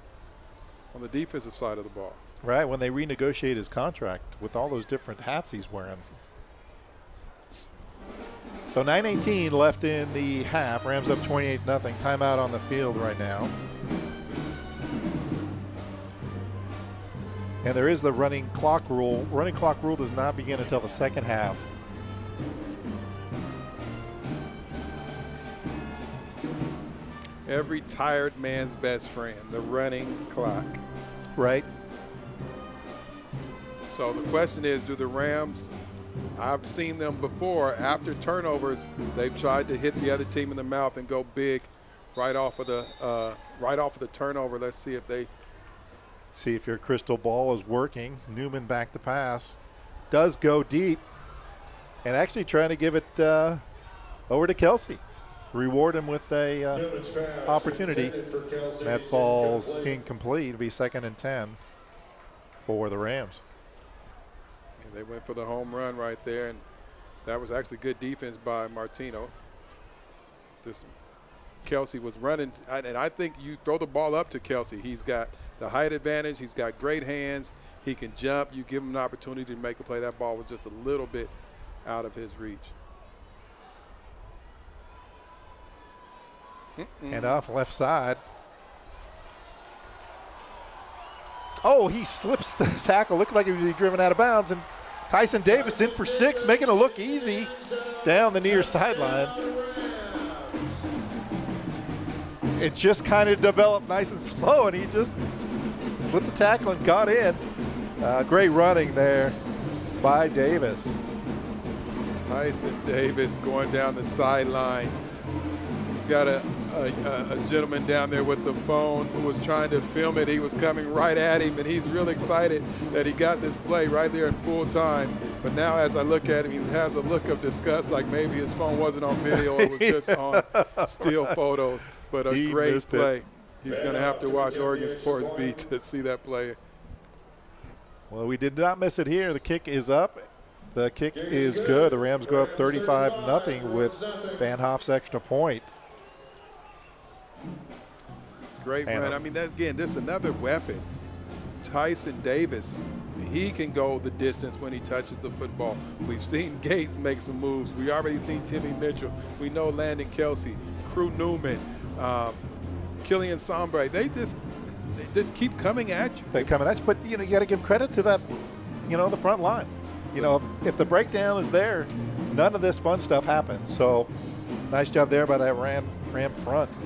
Speaker 1: on the defensive side of the ball.
Speaker 2: Right, when they renegotiate his contract with all those different hats he's wearing. So 9:18 left in the half. Rams up 28-0. Timeout on the field right now. And there is the running clock rule. Running clock rule does not begin until the second half.
Speaker 1: Every tired man's best friend, the running clock.
Speaker 2: Right.
Speaker 1: So the question is, do the Rams, I've seen them before, after turnovers, they've tried to hit the other team in the mouth and go big right off of the turnover. Let's see if
Speaker 2: your crystal ball is working. Newman back to pass. Does go deep. And actually trying to give it over to Kelsey. Reward him with a opportunity. That falls incomplete. It'll be 2nd and 10 for the Rams.
Speaker 1: And they went for the home run right there, and that was actually good defense by Martino. Kelsey was running, and I think you throw the ball up to Kelsey. He's got the height advantage. He's got great hands. He can jump. You give him an opportunity to make a play. That ball was just a little bit out of his reach.
Speaker 2: And off left side. Oh, he slips the tackle. Looked like he was driven out of bounds. And Tyson Davis in for 6, making it look easy down the near sidelines. It just kind of developed nice and slow, and he just slipped the tackle and got in. Great running there by Davis.
Speaker 1: Tyson Davis going down the sideline. He's got a gentleman down there with the phone who was trying to film it. He was coming right at him, and he's real excited that he got this play right there in full time. But now as I look at him, he has a look of disgust, like maybe his phone wasn't on video, it was just on still photos. But a great play. He's going to have to watch Oregon Sports Beat to see that play.
Speaker 2: Well, we did not miss it here. The kick is up. The kick is good. The Rams go up 35-0 with Van Hoff's extra point.
Speaker 1: Great
Speaker 2: And
Speaker 1: run. I mean, that's another weapon. Tyson Davis, he can go the distance when he touches the football. We've seen Gates make some moves. We already seen Timmy Mitchell. We know Landon Kelsey, Crew Newman, Killian Sombre. They just keep coming at you.
Speaker 2: They come at you, but you got to give credit to that, the front line. If the breakdown is there, none of this fun stuff happens. So, nice job there by that Ram front.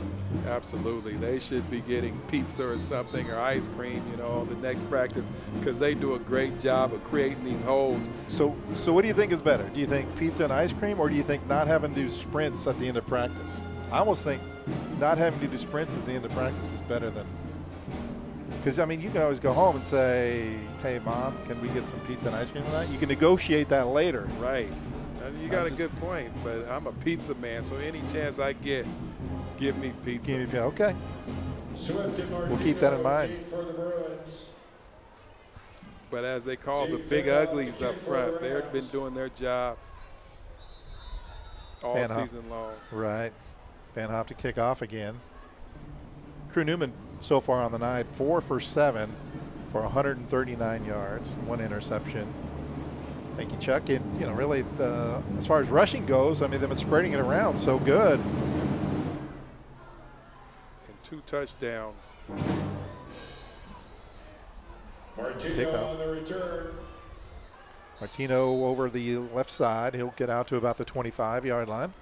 Speaker 1: Absolutely. They should be getting pizza or something or ice cream, the next practice, because they do a great job of creating these holes.
Speaker 2: So what do you think is better? Do you think pizza and ice cream, or do you think not having to do sprints at the end of practice? I almost think not having to do sprints at the end of practice is better than – because, you can always go home and say, hey, Mom, can we get some pizza and ice cream tonight? You can negotiate that later.
Speaker 1: Right. You got a good point, but I'm a pizza man, so any chance I get, give me pizza.
Speaker 2: Okay. We'll keep that in mind.
Speaker 1: But as they call the big uglies up front, they've been doing their job all season long.
Speaker 2: Right. Van Hoff to kick off again. Crew Newman so far on the night, 4 for 7 for 139 yards, 1 interception. Thank you, Chuck. And, really, as far as rushing goes, they've been spreading it around so good.
Speaker 1: And 2 touchdowns.
Speaker 3: Martino on the return.
Speaker 2: Martino over the left side. He'll get out to about the 25-yard line.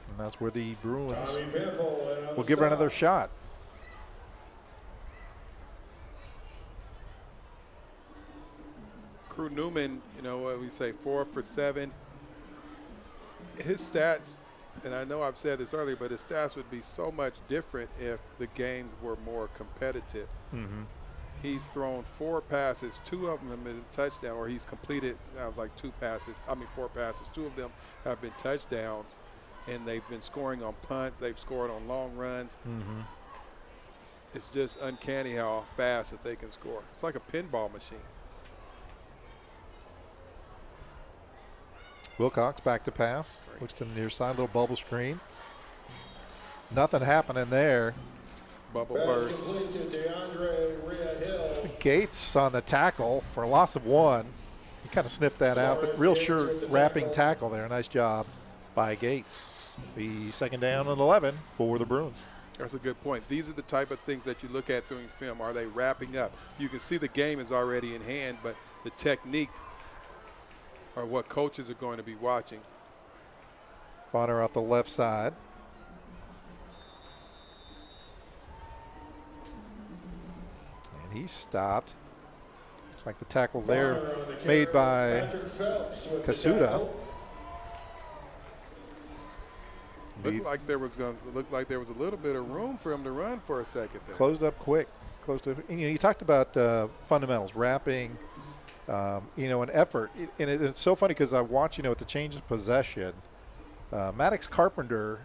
Speaker 2: And that's where the Bruins will give her another shot.
Speaker 1: Crew Newman, what we say, 4 for 7. His stats, and I know I've said this earlier, but his stats would be so much different if the games were more competitive.
Speaker 2: Mm-hmm.
Speaker 1: He's thrown 4 passes, 2 of them have been touchdown, or he's completed, 4 passes. 2 of them have been touchdowns, and they've been scoring on punts. They've scored on long runs.
Speaker 2: Mm-hmm.
Speaker 1: It's just uncanny how fast that they can score. It's like a pinball machine.
Speaker 2: Wilcox back to pass. Looks to the near side, little bubble screen. Nothing happening there.
Speaker 1: Bubble burst.
Speaker 2: Gates on the tackle for a loss of 1. He kind of sniffed that out, but real sure wrapping tackle there. Nice job by Gates. The 2nd down and 11 for the Bruins.
Speaker 1: That's a good point. These are the type of things that you look at during film. Are they wrapping up? You can see the game is already in hand, but the techniques are what coaches are going to be watching.
Speaker 2: Fodder off the left side. And he stopped. Looks like the tackle there made by Kasuda.
Speaker 1: Looked like there was a little bit of room for him to run for a second there.
Speaker 2: Closed up quick. You talked about fundamentals, wrapping, and effort. And it's so funny because I watch, with the change of possession, Maddox Carpenter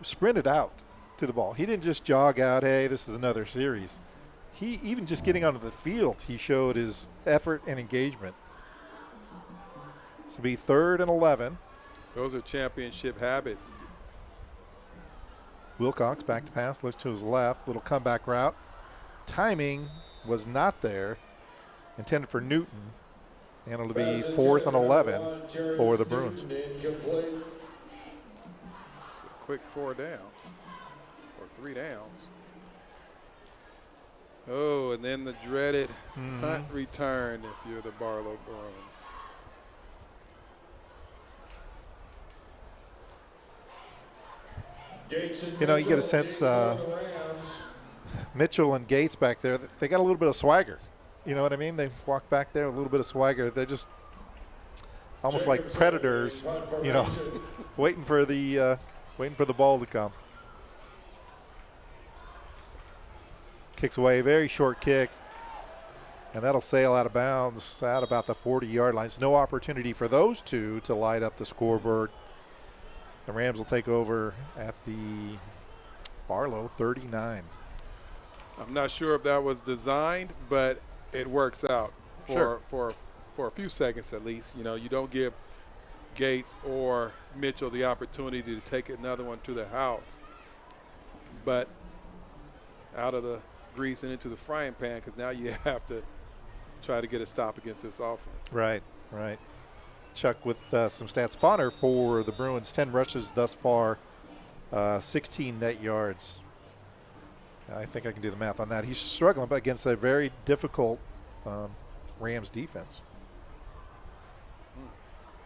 Speaker 2: sprinted out to the ball. He didn't just jog out, hey, this is another series. He, even just getting onto the field, he showed his effort and engagement. This will be 3rd and 11.
Speaker 1: Those are championship habits.
Speaker 2: Wilcox back to pass, looks to his left, little comeback route. Timing was not there. Intended for Newton, and it'll be 4th and 11 for the Bruins.
Speaker 1: Quick 4 downs or 3 downs. Oh, and then the dreaded punt return if you're the Barlow Bruins.
Speaker 2: You get a sense Mitchell and Gates back there, they got a little bit of swagger. You know what I mean? They walk back there, a little bit of swagger. They're just almost like predators, waiting for the ball to come. Kicks away, very short kick, and that'll sail out of bounds at about the 40-yard line. No opportunity for those two to light up the scoreboard. The Rams will take over at the Barlow 39.
Speaker 1: I'm not sure if that was designed, but it works out for a few seconds at least. You don't give Gates or Mitchell the opportunity to take another one to the house. But out of the grease and into the frying pan, because now you have to try to get a stop against this offense.
Speaker 2: Right. Chuck with some stats. Fonner for the Bruins, 10 rushes thus far, 16 net yards. I think I can do the math on that. He's struggling but against a very difficult Rams defense.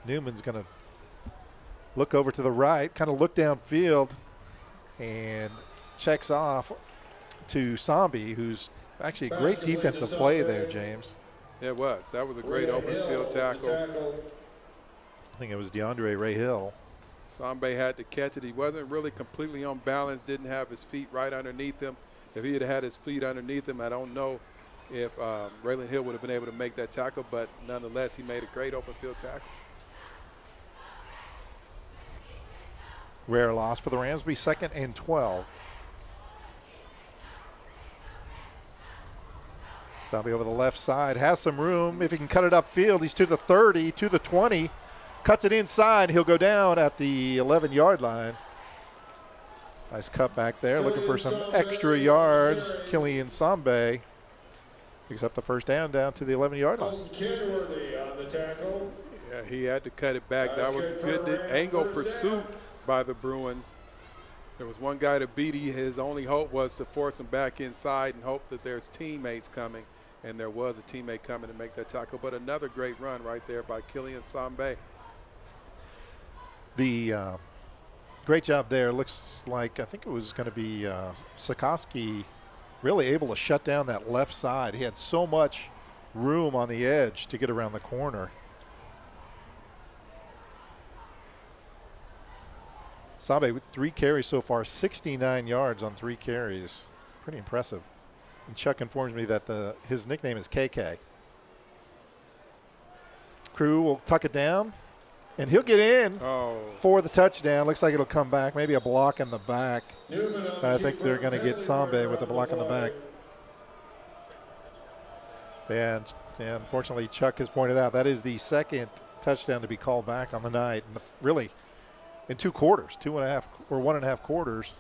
Speaker 2: Newman's going to look over to the right, kind of look downfield, and checks off to Sambi, who's actually a great defensive play there, James.
Speaker 1: It was. That was a great open field tackle.
Speaker 2: I think it was DeAndre Ray Hill.
Speaker 1: Sambe had to catch it. He wasn't really completely on balance, didn't have his feet right underneath him. If he had had his feet underneath him, I don't know if Raylan Hill would have been able to make that tackle, but nonetheless, he made a great open field tackle.
Speaker 2: Rare loss for the Rams. Be 2nd and 12. Sambi over the left side. Has some room. If he can cut it upfield, he's to the 30, to the 20. Cuts it inside. He'll go down at the 11-yard line. Nice cut back there. Looking for some extra yards. Killian Sambe picks up the first down to the 11-yard line.
Speaker 3: Kenworthy on the tackle.
Speaker 1: Yeah, he had to cut it back. That was good angle pursuit by the Bruins. There was one guy to beat. His only hope was to force him back inside and hope that there's teammates coming. And there was a teammate coming to make that tackle. But another great run right there by Killian Sambe.
Speaker 2: The great job there. Looks like, I think it was going to be Sikorsky really able to shut down that left side. He had so much room on the edge to get around the corner. Sambe with 3 carries so far, 69 yards on 3 carries. Pretty impressive. And Chuck informs me that his nickname is KK. Crew will tuck it down, and he'll get in for the touchdown. Looks like it'll come back, maybe a block in the back. I think they're going to get Sambe with a block in the back. And unfortunately, Chuck has pointed out that is the 2nd touchdown to be called back on the night. And really, in 2 quarters, 2.5 or 1.5 quarters.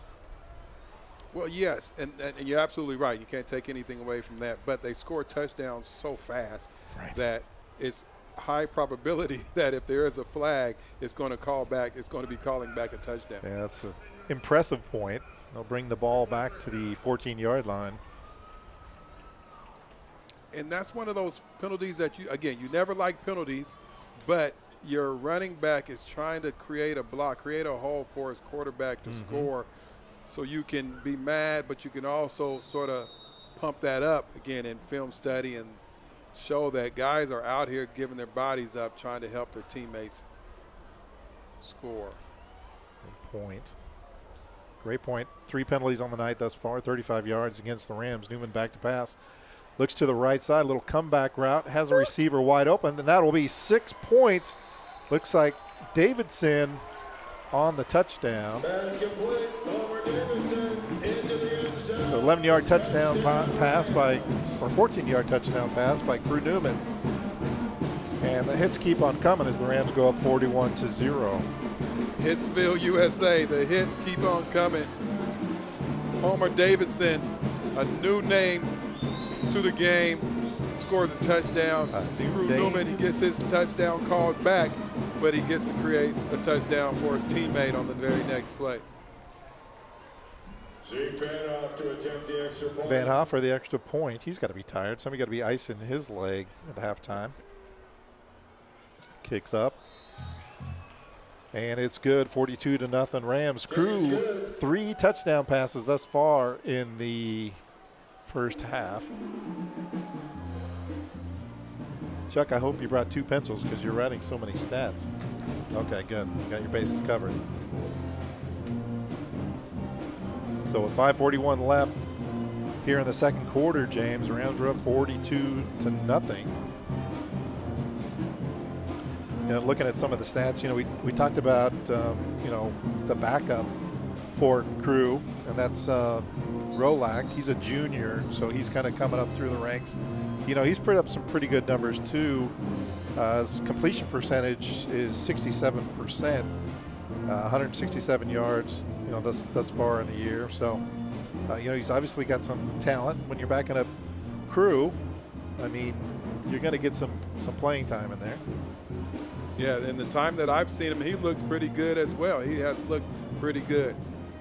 Speaker 1: Well, yes, and you're absolutely right. You can't take anything away from that. But they score touchdowns so fast that it's high probability that if there is a flag, it's going to be calling back a touchdown.
Speaker 2: Yeah, that's an impressive point. They'll bring the ball back to the 14-yard line.
Speaker 1: And that's one of those penalties that you never like penalties, but your running back is trying to create a block, create a hole for his quarterback to score, so you can be mad, but you can also sort of pump that up again in film study and show that guys are out here giving their bodies up, trying to help their teammates score.
Speaker 2: Good point. Great point. 3 penalties on the night thus far, 35 yards against the Rams. Newman back to pass. Looks to the right side, little comeback route, has a receiver wide open, and that will be 6 points. Looks like Davidson on the touchdown.
Speaker 3: Pass complete. Homer Davidson into the end zone.
Speaker 2: So 11-yard touchdown pass or 14-yard touchdown pass by Crew Newman. And the hits keep on coming as the Rams go up 41-0.
Speaker 1: Hitsville, USA, the hits keep on coming. Homer Davidson, a new name to the game, scores a touchdown. Crew Newman, he gets his touchdown called back, but he gets to create a touchdown for his teammate on the very next play.
Speaker 3: Zeke Van Hoff to attempt the extra point.
Speaker 2: Van Hoff for the extra point. He's got to be tired. Somebody got to be icing his leg at halftime. Kicks up. And it's good, 42-0 Rams. Crew, 3 touchdown passes thus far in the first half. Chuck, I hope you brought 2 pencils because you're writing so many stats. Okay, good. You got your bases covered. So with 5:41 left here in the second quarter, James, Rams are up 42-0. Looking at some of the stats, we talked about, the backup for Crew, and that's Rolak. He's a junior, so he's kind of coming up through the ranks. He's put up some pretty good numbers too. His completion percentage is 67%, 167 yards, thus far in the year. So He's obviously got some talent. When you're backing up Crew, I mean, you're going to get some playing time in there.
Speaker 1: Yeah, in the time that I've seen him, he looks pretty good as well. He has looked pretty good.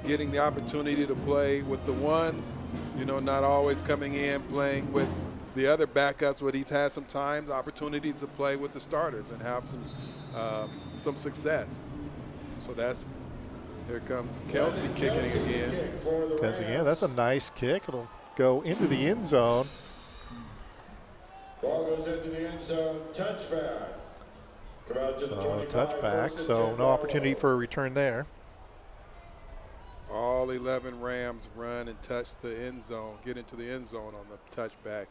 Speaker 1: Getting the opportunity to play with the ones, not always coming in playing with the other backups, but he's had some times, opportunities to play with the starters and have some success. So here comes Kelsey kicking again.
Speaker 2: Because again, that's a nice kick. It'll go into the end zone.
Speaker 3: Ball goes into the end zone, touchback.
Speaker 2: So touchback, so no opportunity for a return there.
Speaker 1: All 11 Rams run and touch the end zone, get into the end zone on the touchback.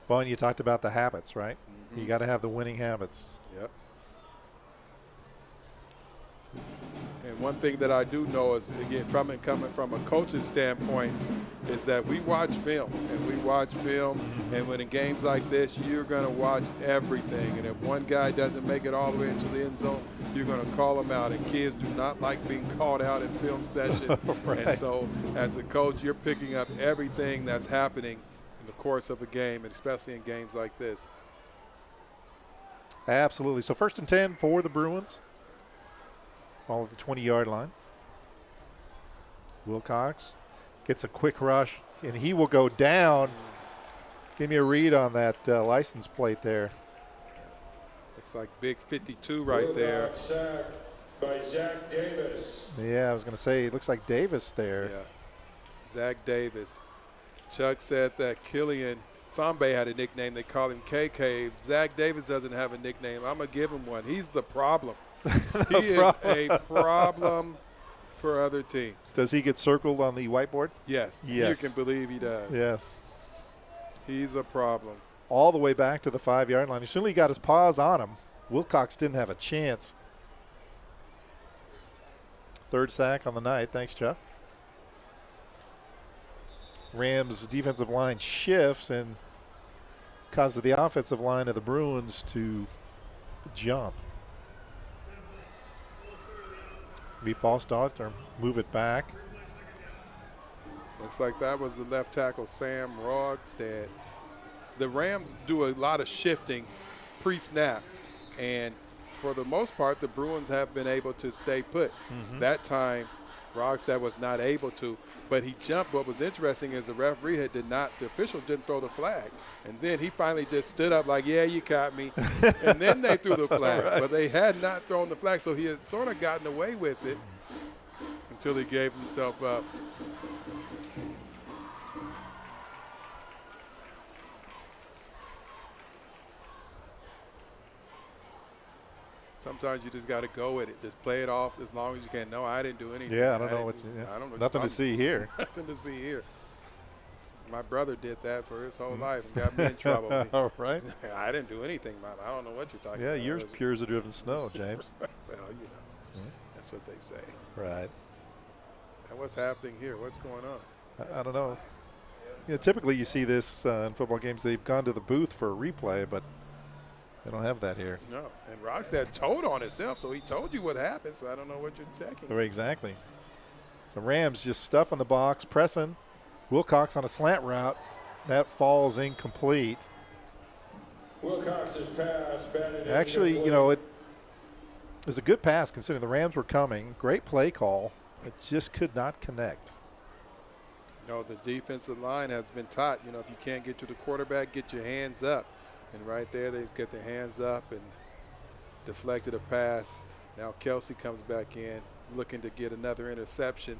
Speaker 2: Well, and you talked about the habits, right?
Speaker 1: Mm-hmm.
Speaker 2: You got to have the winning habits.
Speaker 1: Yep. And one thing that I do know is, again, coming from a coach's standpoint, is that we watch film. And when in games like this, you're going to watch everything. And if one guy doesn't make it all the way into the end zone, you're going to call him out. And kids do not like being called out in film session.
Speaker 2: Right.
Speaker 1: And so as a coach, you're picking up everything that's happening in the course of a game, and especially in games like this.
Speaker 2: Absolutely. So 1st and 10 for the Bruins. Ball at the 20-yard line. Wilcox gets a quick rush, and he will go down. Give me a read on that license plate there.
Speaker 1: Looks like big 52 right there.
Speaker 3: Sacked by Zach Davis.
Speaker 2: Yeah, I was going to say, it looks like Davis there.
Speaker 1: Yeah, Zach Davis. Chuck said that Killian Sambe had a nickname. They call him KK. Zach Davis doesn't have a nickname. I'm going to give him one. He's the problem. He is a problem for other teams.
Speaker 2: Does he get circled on the whiteboard?
Speaker 1: Yes.
Speaker 2: Yes.
Speaker 1: You can believe he does.
Speaker 2: Yes.
Speaker 1: He's a problem.
Speaker 2: All the way back to the 5-yard line. As soon as he got his paws on him, Wilcox didn't have a chance. 3rd sack on the night. Thanks, Chuck. Rams' defensive line shifts and causes the offensive line of the Bruins to jump. Be false start or move it back.
Speaker 1: Looks like that was the left tackle, Sam Rogstad. The Rams do a lot of shifting pre-snap, and for the most part, the Bruins have been able to stay put. That time, Rogstad was not able to, but he jumped. What was interesting is the official didn't throw the flag. And then he finally just stood up like, yeah, you caught me. And then they threw the flag.
Speaker 2: Right.
Speaker 1: But they had not thrown the flag, so he had sort of gotten away with it until he gave himself up. Sometimes you just got to go with it. Just play it off as long as you can. No, I didn't do anything.
Speaker 2: Yeah, I don't know. Nothing to see here.
Speaker 1: Nothing to see here. My brother did that for his whole life and got me in trouble.
Speaker 2: All right.
Speaker 1: I didn't do anything, man. I don't know what you're talking
Speaker 2: Yeah,
Speaker 1: about.
Speaker 2: yours pure as the driven snow, James.
Speaker 1: Well, that's what they say.
Speaker 2: Right.
Speaker 1: And what's happening here? What's going on?
Speaker 2: I don't know. Typically you see this in football games. They've gone to the booth for a replay, but they don't have that here.
Speaker 1: No. And Rogstad told on himself, so he told you what happened, so I don't know what you're checking.
Speaker 2: Right, exactly. So Rams just stuffing the box, pressing. Wilcox on a slant route. That falls incomplete.
Speaker 3: Wilcox's pass batted in.
Speaker 2: Actually, it was a good pass considering the Rams were coming. Great play call. It just could not connect.
Speaker 1: The defensive line has been taught, if you can't get to the quarterback, get your hands up. And right there, they get their hands up and deflected a pass. Now Kelsey comes back in looking to get another interception.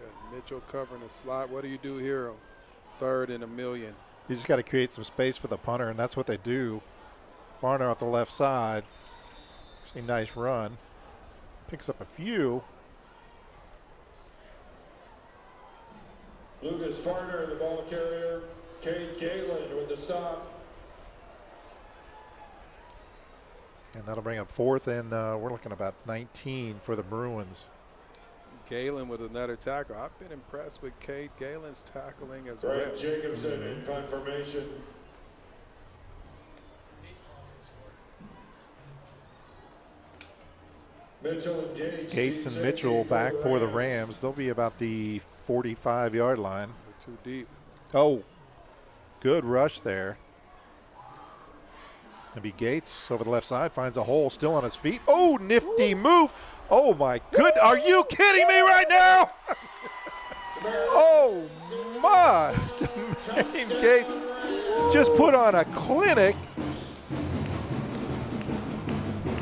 Speaker 1: You got Mitchell covering the slot. What do you do here on 3rd and 1,000,000?
Speaker 2: You just got to create some space for the punter, and that's what they do. Varner off the left side. Actually, nice run. Picks up a few.
Speaker 3: Lucas Varner, the ball carrier. Cade Galen with the stop.
Speaker 2: And that'll bring up 4th, and we're looking about 19 for the Bruins.
Speaker 1: Galen with another tackle. I've been impressed with Cade Galen's tackling as
Speaker 3: Brian
Speaker 1: well.
Speaker 3: Jacobson in punt formation. Mitchell and Gates.
Speaker 2: Gates and Mitchell back for the Rams. They'll be about the 45-yard line.
Speaker 1: They're too deep.
Speaker 2: Oh, good rush there. It'll be Gates over the left side, finds a hole, still on his feet. Oh, nifty move. Oh, my good. Are you kidding me right now? Oh, my. Jermaine Gates just put on a clinic.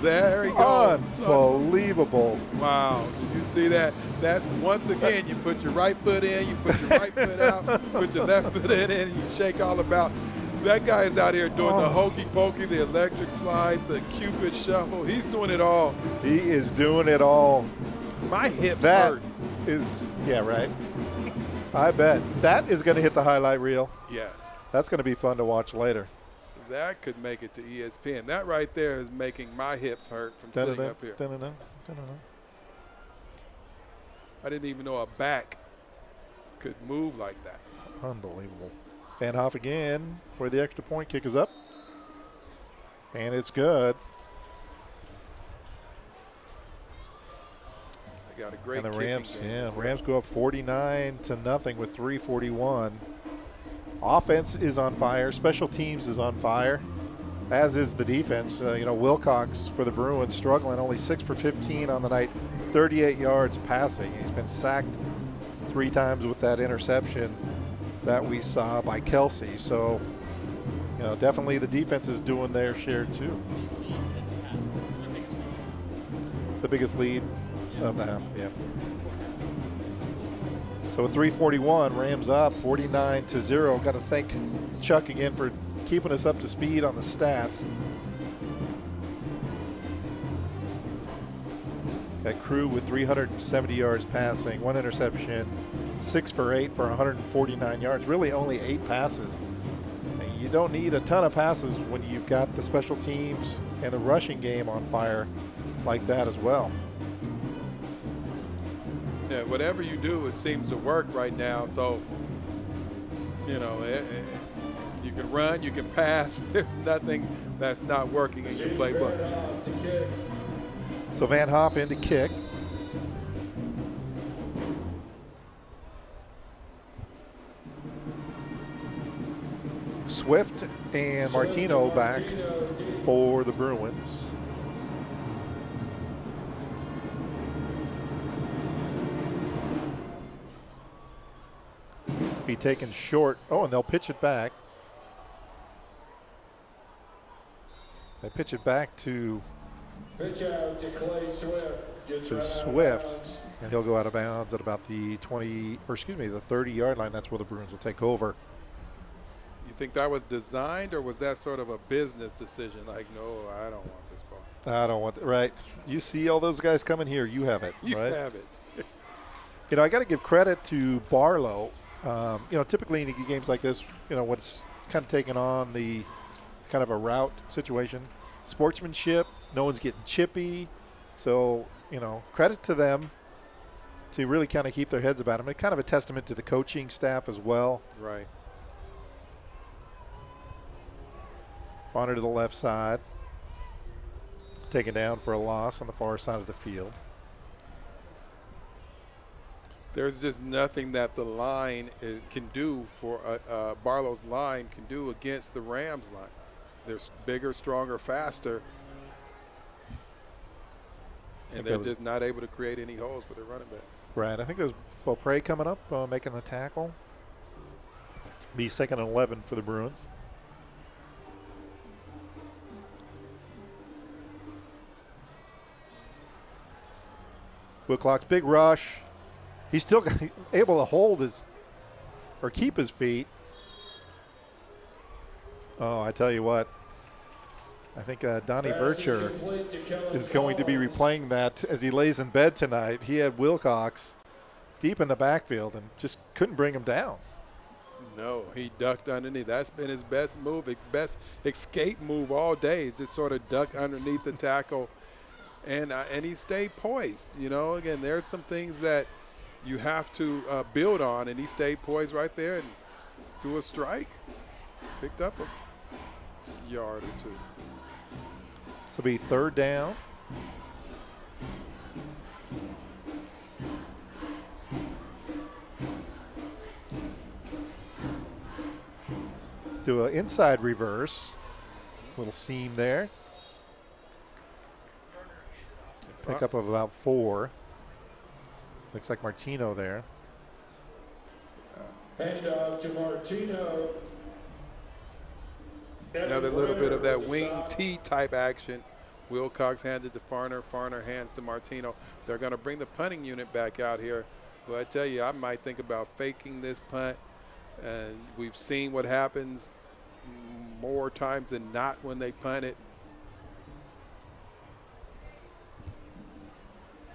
Speaker 1: There he goes.
Speaker 2: Unbelievable.
Speaker 1: Wow, did you see that? That's, once again, you put your right foot in, you put your right foot out, put your left foot in, and you shake all about. That guy is out here doing the hokey pokey, the electric slide, the Cupid shuffle. He's doing it all.
Speaker 2: He is doing it all.
Speaker 1: My hips
Speaker 2: That
Speaker 1: hurt.
Speaker 2: is, yeah, right. I bet. That is going to hit the highlight reel.
Speaker 1: Yes.
Speaker 2: That's going to be fun to watch later.
Speaker 1: That could make it to ESPN. That right there is making my hips hurt from sitting up here. I didn't even know a back could move like that.
Speaker 2: Unbelievable. Van Hoff again for the extra point. Kick is up. And it's good.
Speaker 1: They got a great
Speaker 2: And the
Speaker 1: kicking
Speaker 2: Rams,
Speaker 1: game
Speaker 2: yeah,
Speaker 1: as well.
Speaker 2: Rams go up 49-0 with 3:41. Offense is on fire. Special teams is on fire, as is the defense. Wilcox for the Bruins struggling, only 6 for 15 on the night, 38 yards passing. He's been sacked 3 times with that interception that we saw by Kelsey. So, definitely the defense is doing their share too. It's the biggest lead of the half, yeah. So with 3:41, Rams up 49-0. Got to thank Chuck again for keeping us up to speed on the stats. Got Crew with 370 yards passing, 1 interception, 6 for 8 for 149 yards. Really only 8 passes. And you don't need a ton of passes when you've got the special teams and the rushing game on fire like that as well.
Speaker 1: Yeah, whatever you do, it seems to work right now. So, you can run, you can pass. There's nothing that's not working in your playbook.
Speaker 2: So Van Hoff in to kick. Swift and Martino back for the Bruins. Be taken short. Oh, and they'll pitch it back. They pitch it back to
Speaker 3: Pitch out to Clay Swift.
Speaker 2: Swift, and he'll go out of bounds at about the 30-yard line. That's where the Bruins will take over.
Speaker 1: You think that was designed, or was that sort of a business decision? Like, no, I don't want this ball.
Speaker 2: I don't want that. Right. You see all those guys coming here, you have it.
Speaker 1: You
Speaker 2: right?
Speaker 1: have it.
Speaker 2: I got to give credit to Barlow. Typically in games like this, what's kind of taken on the kind of a route situation, sportsmanship. No one's getting chippy. So, credit to them to really kind of keep their heads about them. And kind of a testament to the coaching staff as well.
Speaker 1: Right.
Speaker 2: Bonner to the left side. Taken down for a loss on the far side of the field.
Speaker 1: There's just nothing that the line can do for Barlow's line can do against the Rams line. They're bigger, stronger, faster. And they're just not able to create any holes for their running backs.
Speaker 2: Right. I think there's Beaupre coming up, making the tackle. Be 2nd and 11 for the Bruins. Wilcox, big rush. He's still able to hold or keep his feet. Oh, I tell you what. I think Donnie Vercher is going to be replaying that as he lays in bed tonight. He had Wilcox deep in the backfield and just couldn't bring him down.
Speaker 1: No, he ducked underneath. That's been his best move, his best escape move all day. Just sort of duck underneath the tackle, and he stayed poised. Again, there's some things that you have to build on, and he stayed poised right there and threw a strike, picked up a yard or two.
Speaker 2: So it'll be 3rd down. Do an inside reverse. Little seam there. Pickup of about 4. Looks like Martino there.
Speaker 3: Handoff to Martino.
Speaker 1: Another little bit of that wing T type action. Wilcox handed to Farner. Farner hands to Martino. They're going to bring the punting unit back out here. But I tell you, I might think about faking this punt. And we've seen what happens more times than not when they punt it.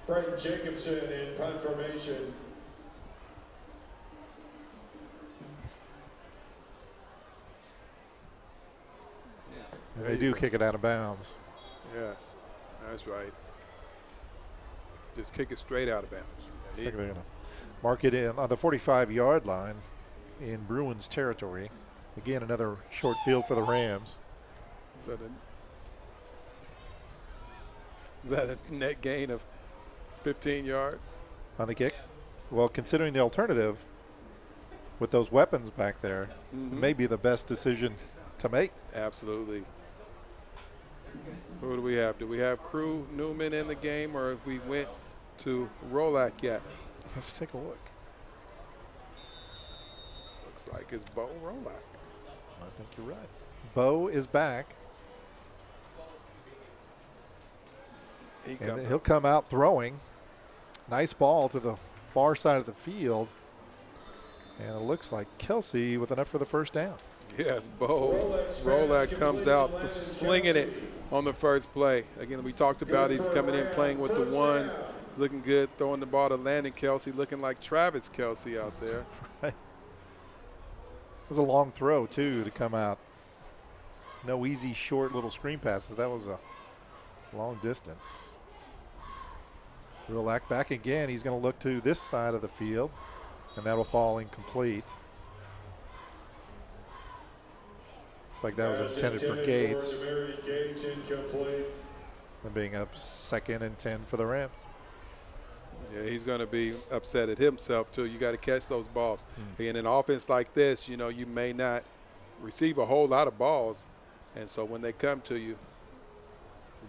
Speaker 3: Brighton Jacobson in punt formation.
Speaker 2: And they do kick it out of bounds.
Speaker 1: Yes, that's right. Just kick it straight out of bounds.
Speaker 2: Looks like they're going to mark it in on the 45-yard line in Bruins territory. Again, another short field for the Rams.
Speaker 1: Is that a net gain of 15 yards?
Speaker 2: On the kick? Well, considering the alternative with those weapons back there, it may be the best decision to make.
Speaker 1: Absolutely. Who do we have? Do we have Crew Newman in the game, or if we went to Rolak yet?
Speaker 2: Let's take a look.
Speaker 1: Looks like it's Bo Rolak.
Speaker 2: I think you're right. Bo is back. And he'll come out throwing. Nice ball to the far side of the field. And it looks like Kelsey with enough for the first down.
Speaker 1: Yes, Bo Rolak comes out slinging it on the first play. Again, we talked about he's coming in playing with the ones. He's looking good, throwing the ball to Landon Kelsey, looking like Travis Kelsey out there.
Speaker 2: Right. It was a long throw, too, to come out. No easy, short little screen passes. That was a long distance. Rolak back again. He's going to look to this side of the field, and that'll fall incomplete. Looks like that was intended for Gates. And being up 2nd and 10 for the Rams.
Speaker 1: Yeah, he's going to be upset at himself, too. You got to catch those balls. And in an offense like this, you know, you may not receive a whole lot of balls. And so when they come to you, you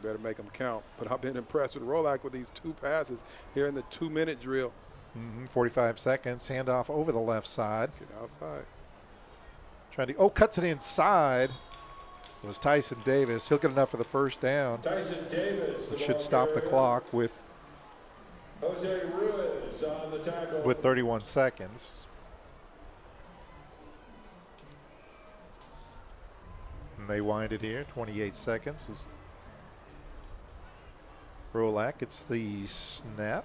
Speaker 1: better make them count. But I've been impressed with Rolak with these 2 passes here in the 2-minute drill.
Speaker 2: 45 seconds, handoff over the left side.
Speaker 1: Get outside.
Speaker 2: Cuts it inside. It was Tyson Davis. He'll get enough for the first down.
Speaker 3: Tyson Davis.
Speaker 2: It should stop the clock with
Speaker 3: Jose Ruiz on the tackle.
Speaker 2: with 31 seconds. And they wind it here. 28 seconds. Rolak gets the snap.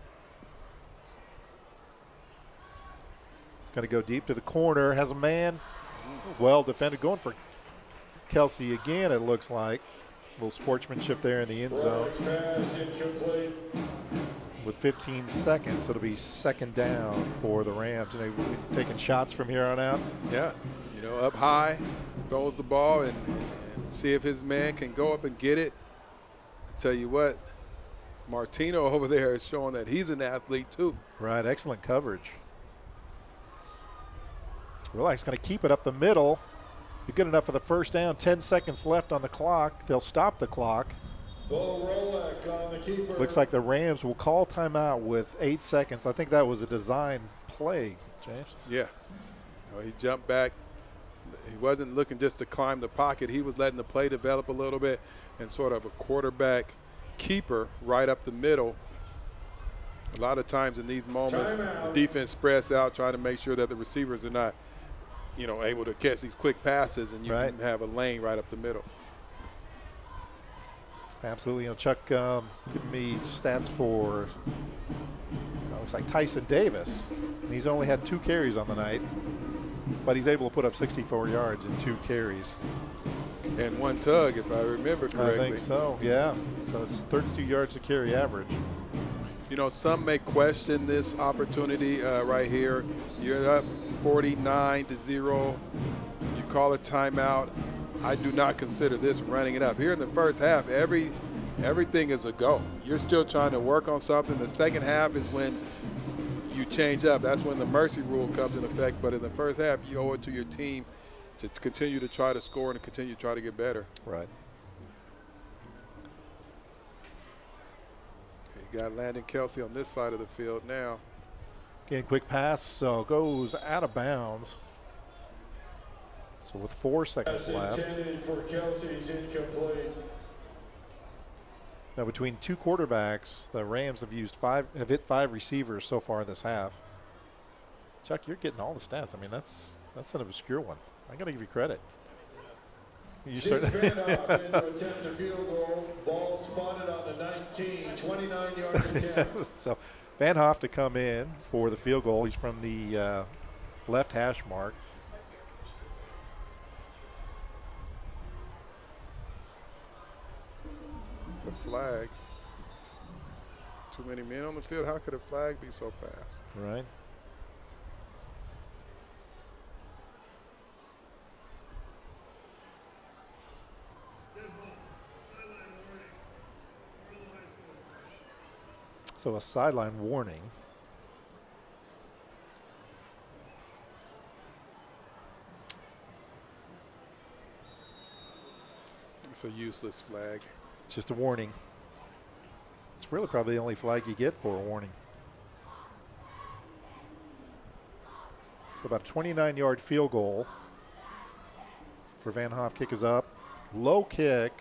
Speaker 2: He's going to go deep to the corner. Has a man. Well defended. Going for Kelsey again, it looks like. A little sportsmanship there in the end zone.
Speaker 3: Pass incomplete.
Speaker 2: With 15 seconds, it'll be 2nd down for the Rams. And they're taking shots from here on out.
Speaker 1: Yeah, you know, up high, throws the ball and see if his man can go up and get it. I tell you what, Martino over there is showing that he's an athlete too.
Speaker 2: Right, excellent coverage. Rolak's going to keep it up the middle. Be good enough for the first down. 10 seconds left on the clock. They'll stop the clock.
Speaker 3: Bo Rolak on the keeper.
Speaker 2: Looks like the Rams will call timeout with 8 seconds. I think that was a design play, James.
Speaker 1: Yeah, you know, he jumped back. He wasn't looking just to climb the pocket. He was letting the play develop a little bit and sort of a quarterback keeper right up the middle. A lot of times in these moments, the defense spreads out trying to make sure that the receivers are not, you know, able to catch these quick passes, and you can have a lane right up the middle.
Speaker 2: Absolutely. You know, Chuck giving me stats for, looks like Tyson Davis. He's only had 2 carries on the night, but he's able to put up 64 yards in 2 carries.
Speaker 1: And 1 tug, if I remember correctly.
Speaker 2: I think so, yeah. So it's 32 yards a carry average.
Speaker 1: You know, some may question this opportunity right here. You're up 49-0. You call a timeout. I do not consider this running it up. Here in the first half, everything is a go. You're still trying to work on something. The second half is when you change up. That's when the mercy rule comes in effect. But in the first half, you owe it to your team to continue to try to score and to continue to try to get better.
Speaker 2: Right.
Speaker 1: You got Landon Kelsey on this side of the field now.
Speaker 2: Again, quick pass, so goes out of bounds. So with 4 seconds left.
Speaker 3: Intended for Kelsey's incomplete.
Speaker 2: Now between two quarterbacks, the Rams have hit 5 receivers so far this half. Chuck, you're getting all the stats. I mean, that's an obscure one. I got to give you credit. You
Speaker 3: Jake Van Hoff in to attempt a field goal. Ball spotted on the 19, 29-yard attempt.
Speaker 2: So Van Hoff to come in for the field goal. He's from the left hash mark.
Speaker 1: The flag. Too many men on the field. How could a flag be so fast?
Speaker 2: Right. So a sideline warning.
Speaker 1: It's a useless flag.
Speaker 2: It's just a warning. It's really probably the only flag you get for a warning. So about a 29-yard field goal for Van Hoff. Kick is up. Low kick.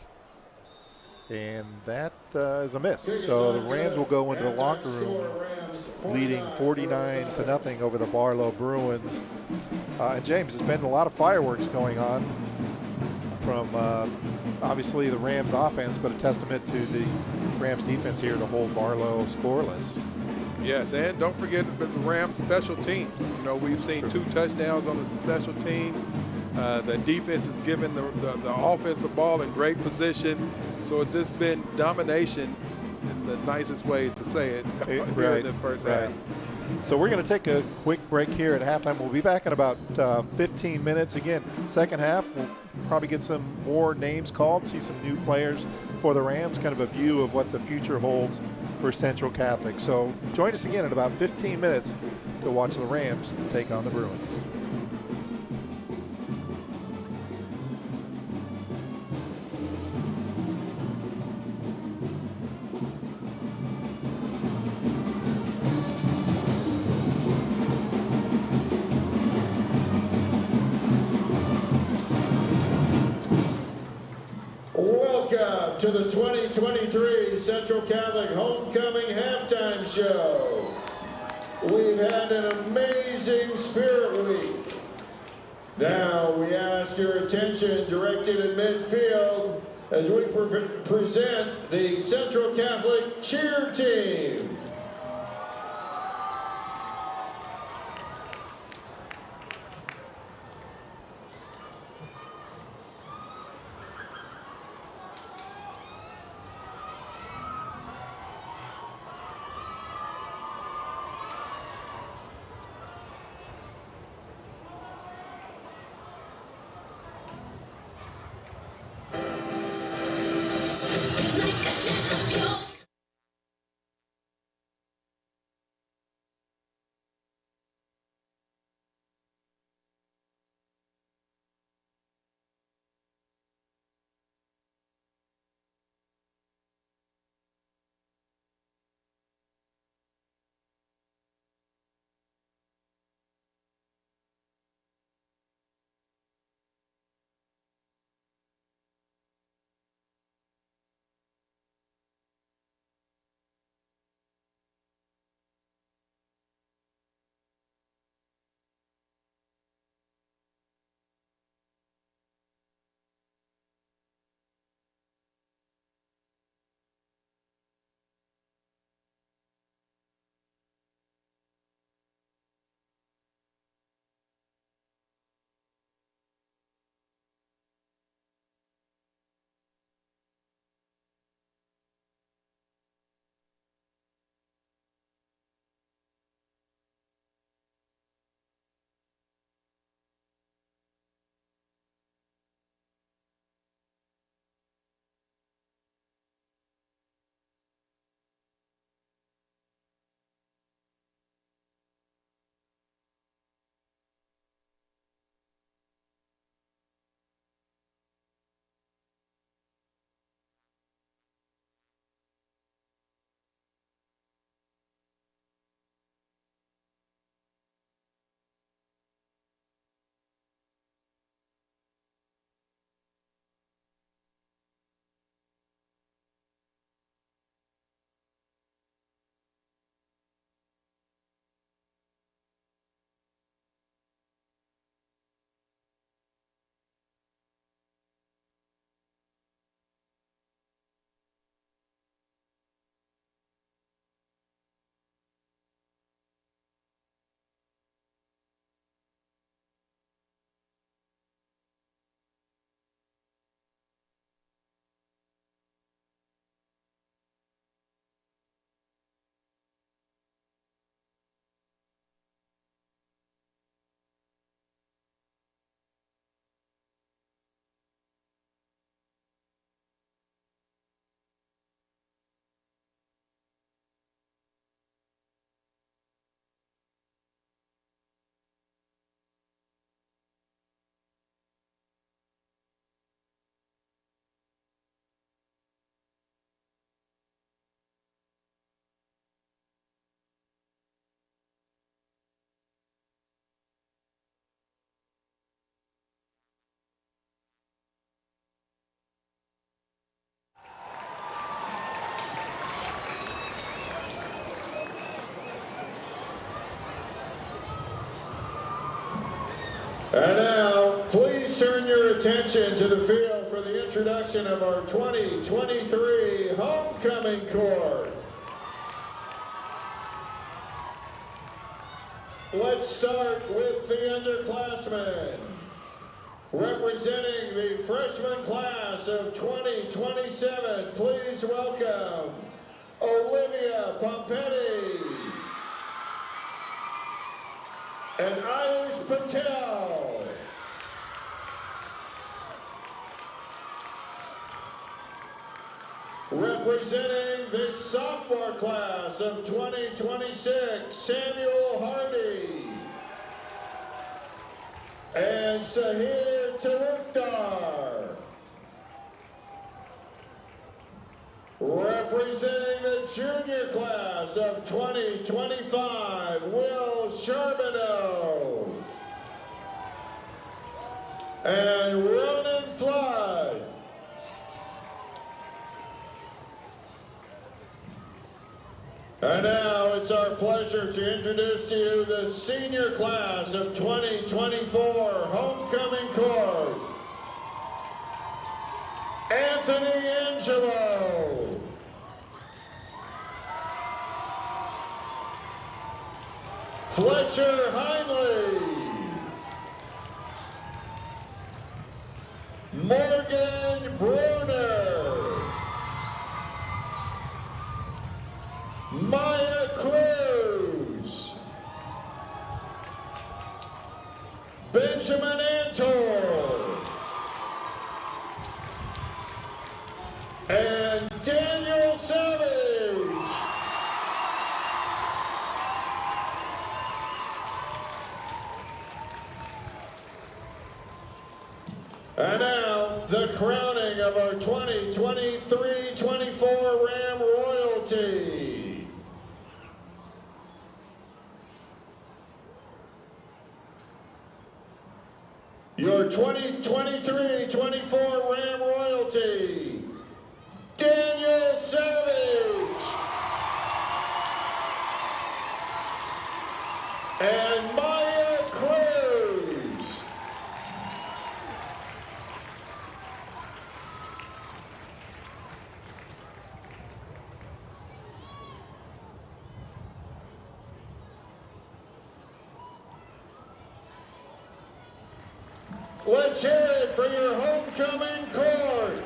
Speaker 2: And that is a miss. So the Rams will go into the locker room leading 49-0 over the Barlow Bruins. And James, there's been a lot of fireworks going on from obviously the Rams offense, but a testament to the Rams defense here to hold Barlow scoreless.
Speaker 1: Yes, and don't forget the Rams special teams. You know, we've seen 2 touchdowns on the special teams. The defense has given the offense the ball in great position. So it's just been domination in the nicest way to say it here in the first half.
Speaker 2: So we're going to take a quick break here at halftime. We'll be back in about 15 minutes. Again, second half, we'll probably get some more names called, see some new players for the Rams, kind of a view of what the future holds for Central Catholic. So join us again in about 15 minutes to watch the Rams take on the Bruins.
Speaker 3: Welcome to the 2023 Central Catholic Homecoming Halftime Show. We've had an amazing Spirit Week. Now we ask your attention directed at midfield as we present the Central Catholic Cheer Team. And now, please turn your attention to the field for the introduction of our 2023 homecoming court. Let's start with the underclassmen. Representing the freshman class of 2027, please welcome Olivia Pompetti and Ayush Patel. Representing the sophomore class of 2026, Samuel Hardy and Sahir Talukdar. Representing the junior class of 2025, Will Charbonneau and Ronan Flood. And now it's our pleasure to introduce to you the senior class of 2024 homecoming court. Anthony Angelo. Fletcher Heinley. Morgan Bruner. Maya Cruz. Benjamin Antor. And Daniel Savage. And now, the crowning of our 2023-24 Ram royalty. Your 2023-24 Ram royalty, Daniel Savage and Maya Cruz. Let's hear it for your homecoming court.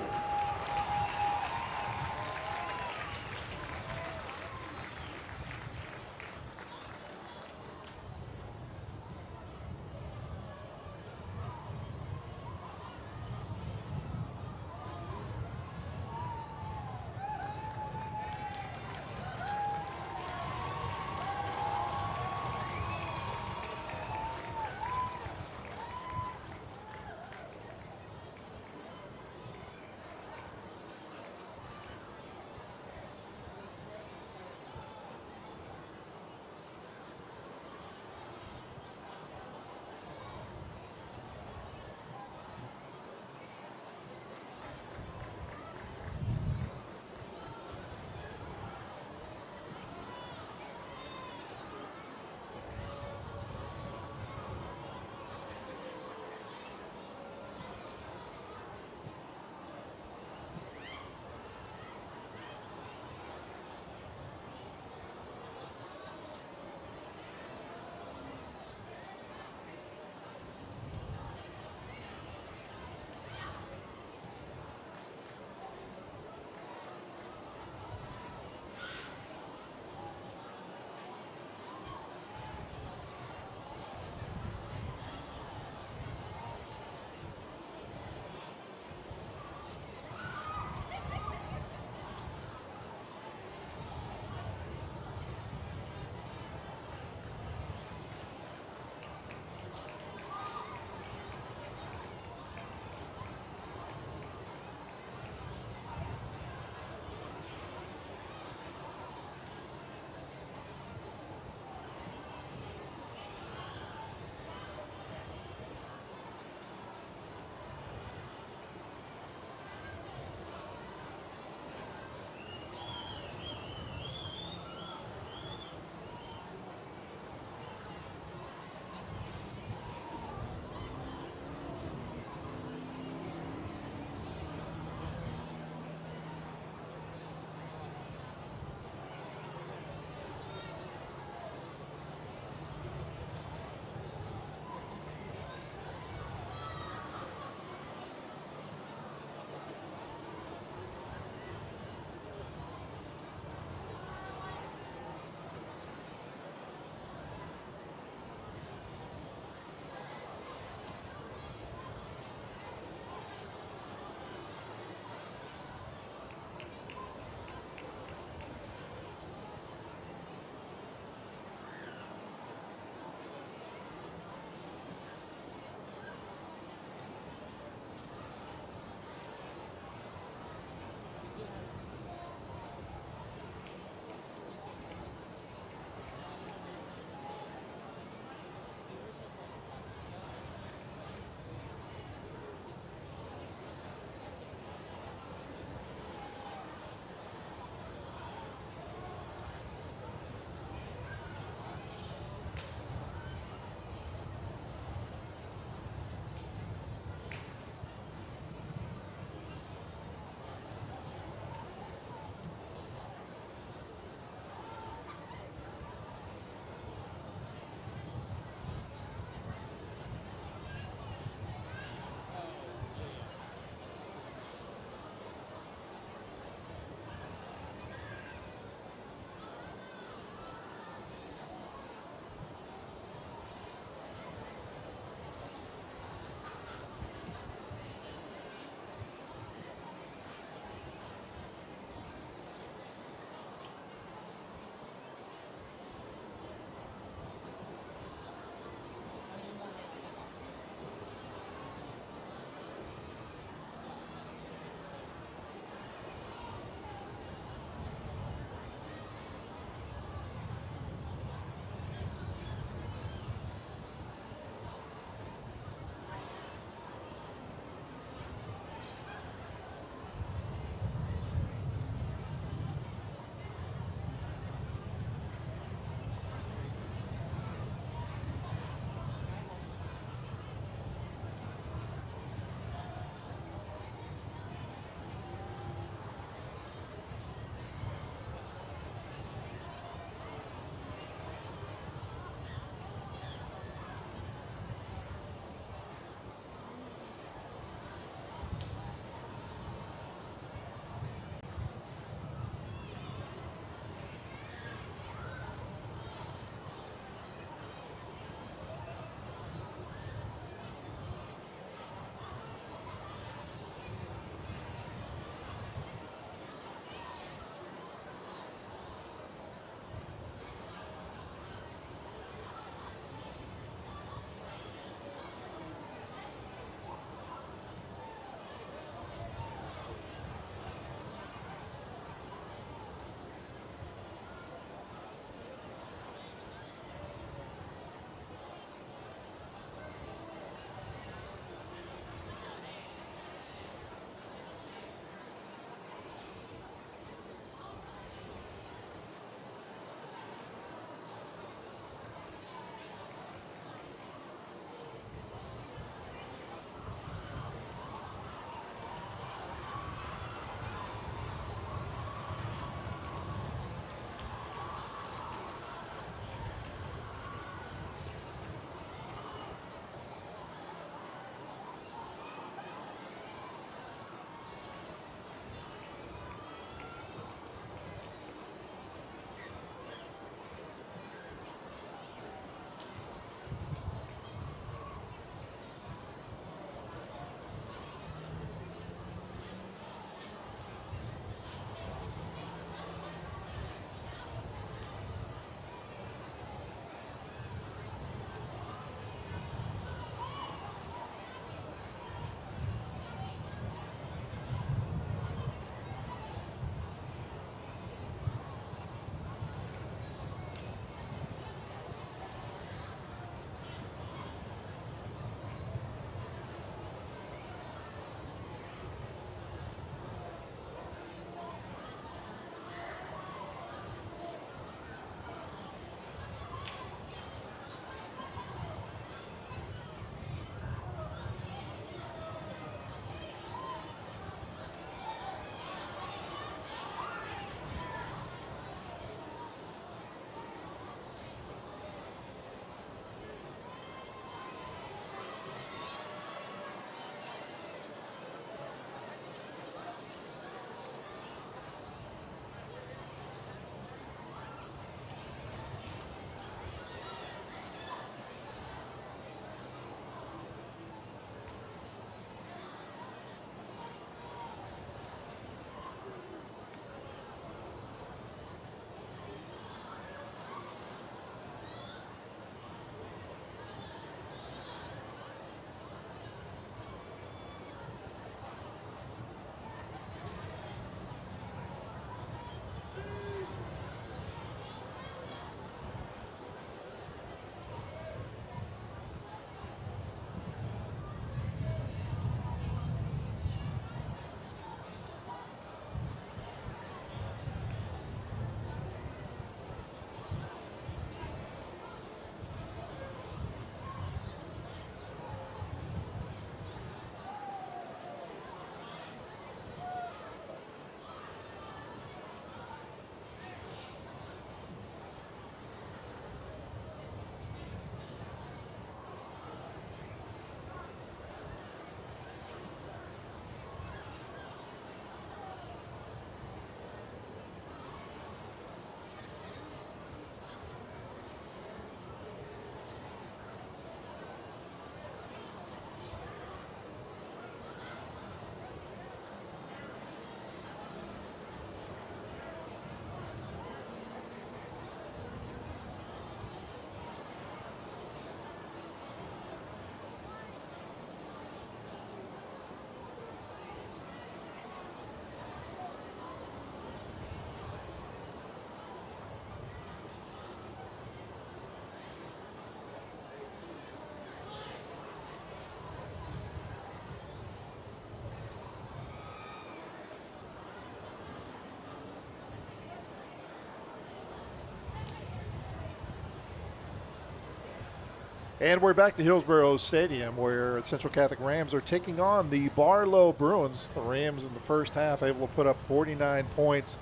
Speaker 2: And we're back to Hillsborough Stadium, where Central Catholic Rams are taking on the Barlow Bruins. The Rams in the first half able to put up 49 points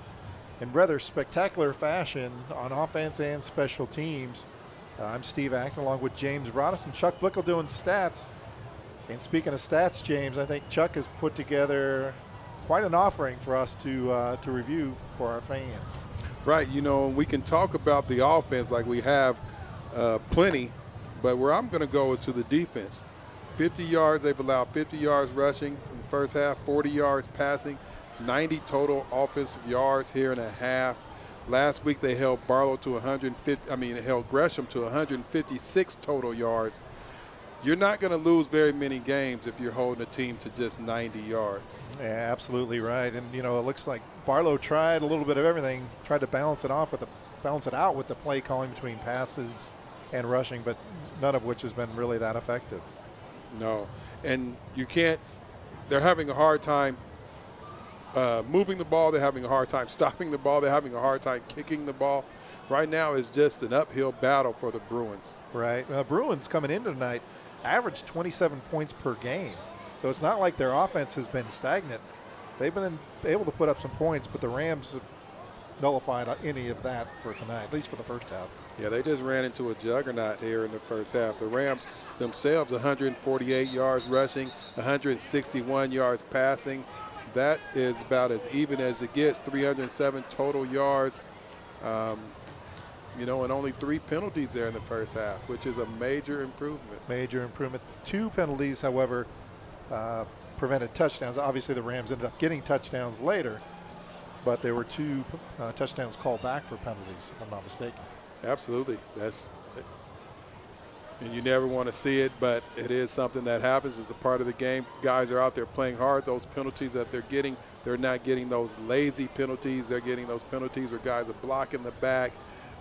Speaker 2: in rather spectacular fashion on offense and special teams. I'm Steve Acton along with James Broaddus and Chuck Blickel doing stats. And speaking of stats, James, I think Chuck has put together quite an offering for us to review for our fans.
Speaker 1: Right, we can talk about the offense like we have plenty, but where I'm going to go is to the defense. 50 yards, they've allowed 50 yards rushing in the first half, 40 yards passing, 90 total offensive yards here in a half. Last week they held Barlow to held Gresham to 156 total yards. You're not going to lose very many games if you're holding a team to just 90 yards.
Speaker 2: Yeah, absolutely right. And it looks like Barlow tried a little bit of everything, tried to balance it out with the play calling between passes and rushing, but none of which has been really that effective.
Speaker 1: No, and you can't. They're having a hard time moving the ball. They're having a hard time stopping the ball. They're having a hard time kicking the ball. Right now it's just an uphill battle for the Bruins.
Speaker 2: Right. Bruins coming in tonight averaged 27 points per game. So it's not like their offense has been stagnant. They've been able to put up some points, but the Rams have nullified any of that for tonight, at least for the first half.
Speaker 1: Yeah, they just ran into a juggernaut here in the first half. The Rams themselves, 148 yards rushing, 161 yards passing. That is about as even as it gets, 307 total yards. And only 3 penalties there in the first half, which is a major improvement.
Speaker 2: Major improvement. 2 penalties, however, prevented touchdowns. Obviously, the Rams ended up getting touchdowns later, but there were 2 touchdowns called back for penalties, if I'm not mistaken.
Speaker 1: Absolutely. And you never want to see it, but it is something that happens. It's a part of the game. Guys are out there playing hard. Those penalties that they're getting, they're not getting those lazy penalties. They're getting those penalties where guys are blocking the back.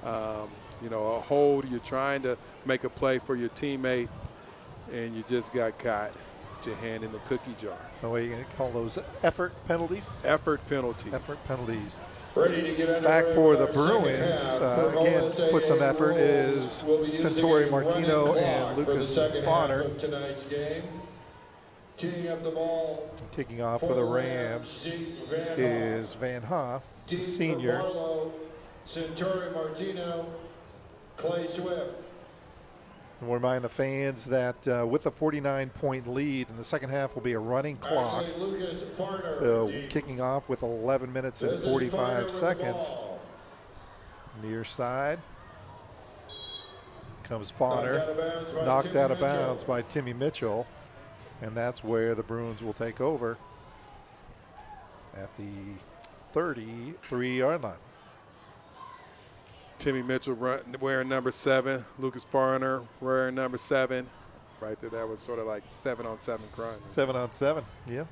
Speaker 1: A hold, you're trying to make a play for your teammate, and you just got caught with your hand in the cookie jar.
Speaker 2: No way you're going to call those effort penalties?
Speaker 1: Effort penalties.
Speaker 2: Effort penalties.
Speaker 3: Ready to get
Speaker 2: Back for the Bruins, again, put some effort is Centauri Martino and Lucas Bonner.
Speaker 3: Tonight's game. Teeing up the ball.
Speaker 2: Kicking off for the Rams is Van Ha, senior.
Speaker 3: Centauri Martino, Clay Swift.
Speaker 2: And we'll remind the fans that with a 49-point lead in the second half will be a running clock. So kicking off with 11 minutes and 45 seconds. Near side comes Fauner, knocked out of bounds by Timmy Mitchell. And that's where the Bruins will take over at the 33-yard line.
Speaker 1: Timmy Mitchell wearing number 7. Lucas Foreigner wearing number 7. Right there, that was sort of like 7-on-7 crime.
Speaker 2: 7-on-7, yeah.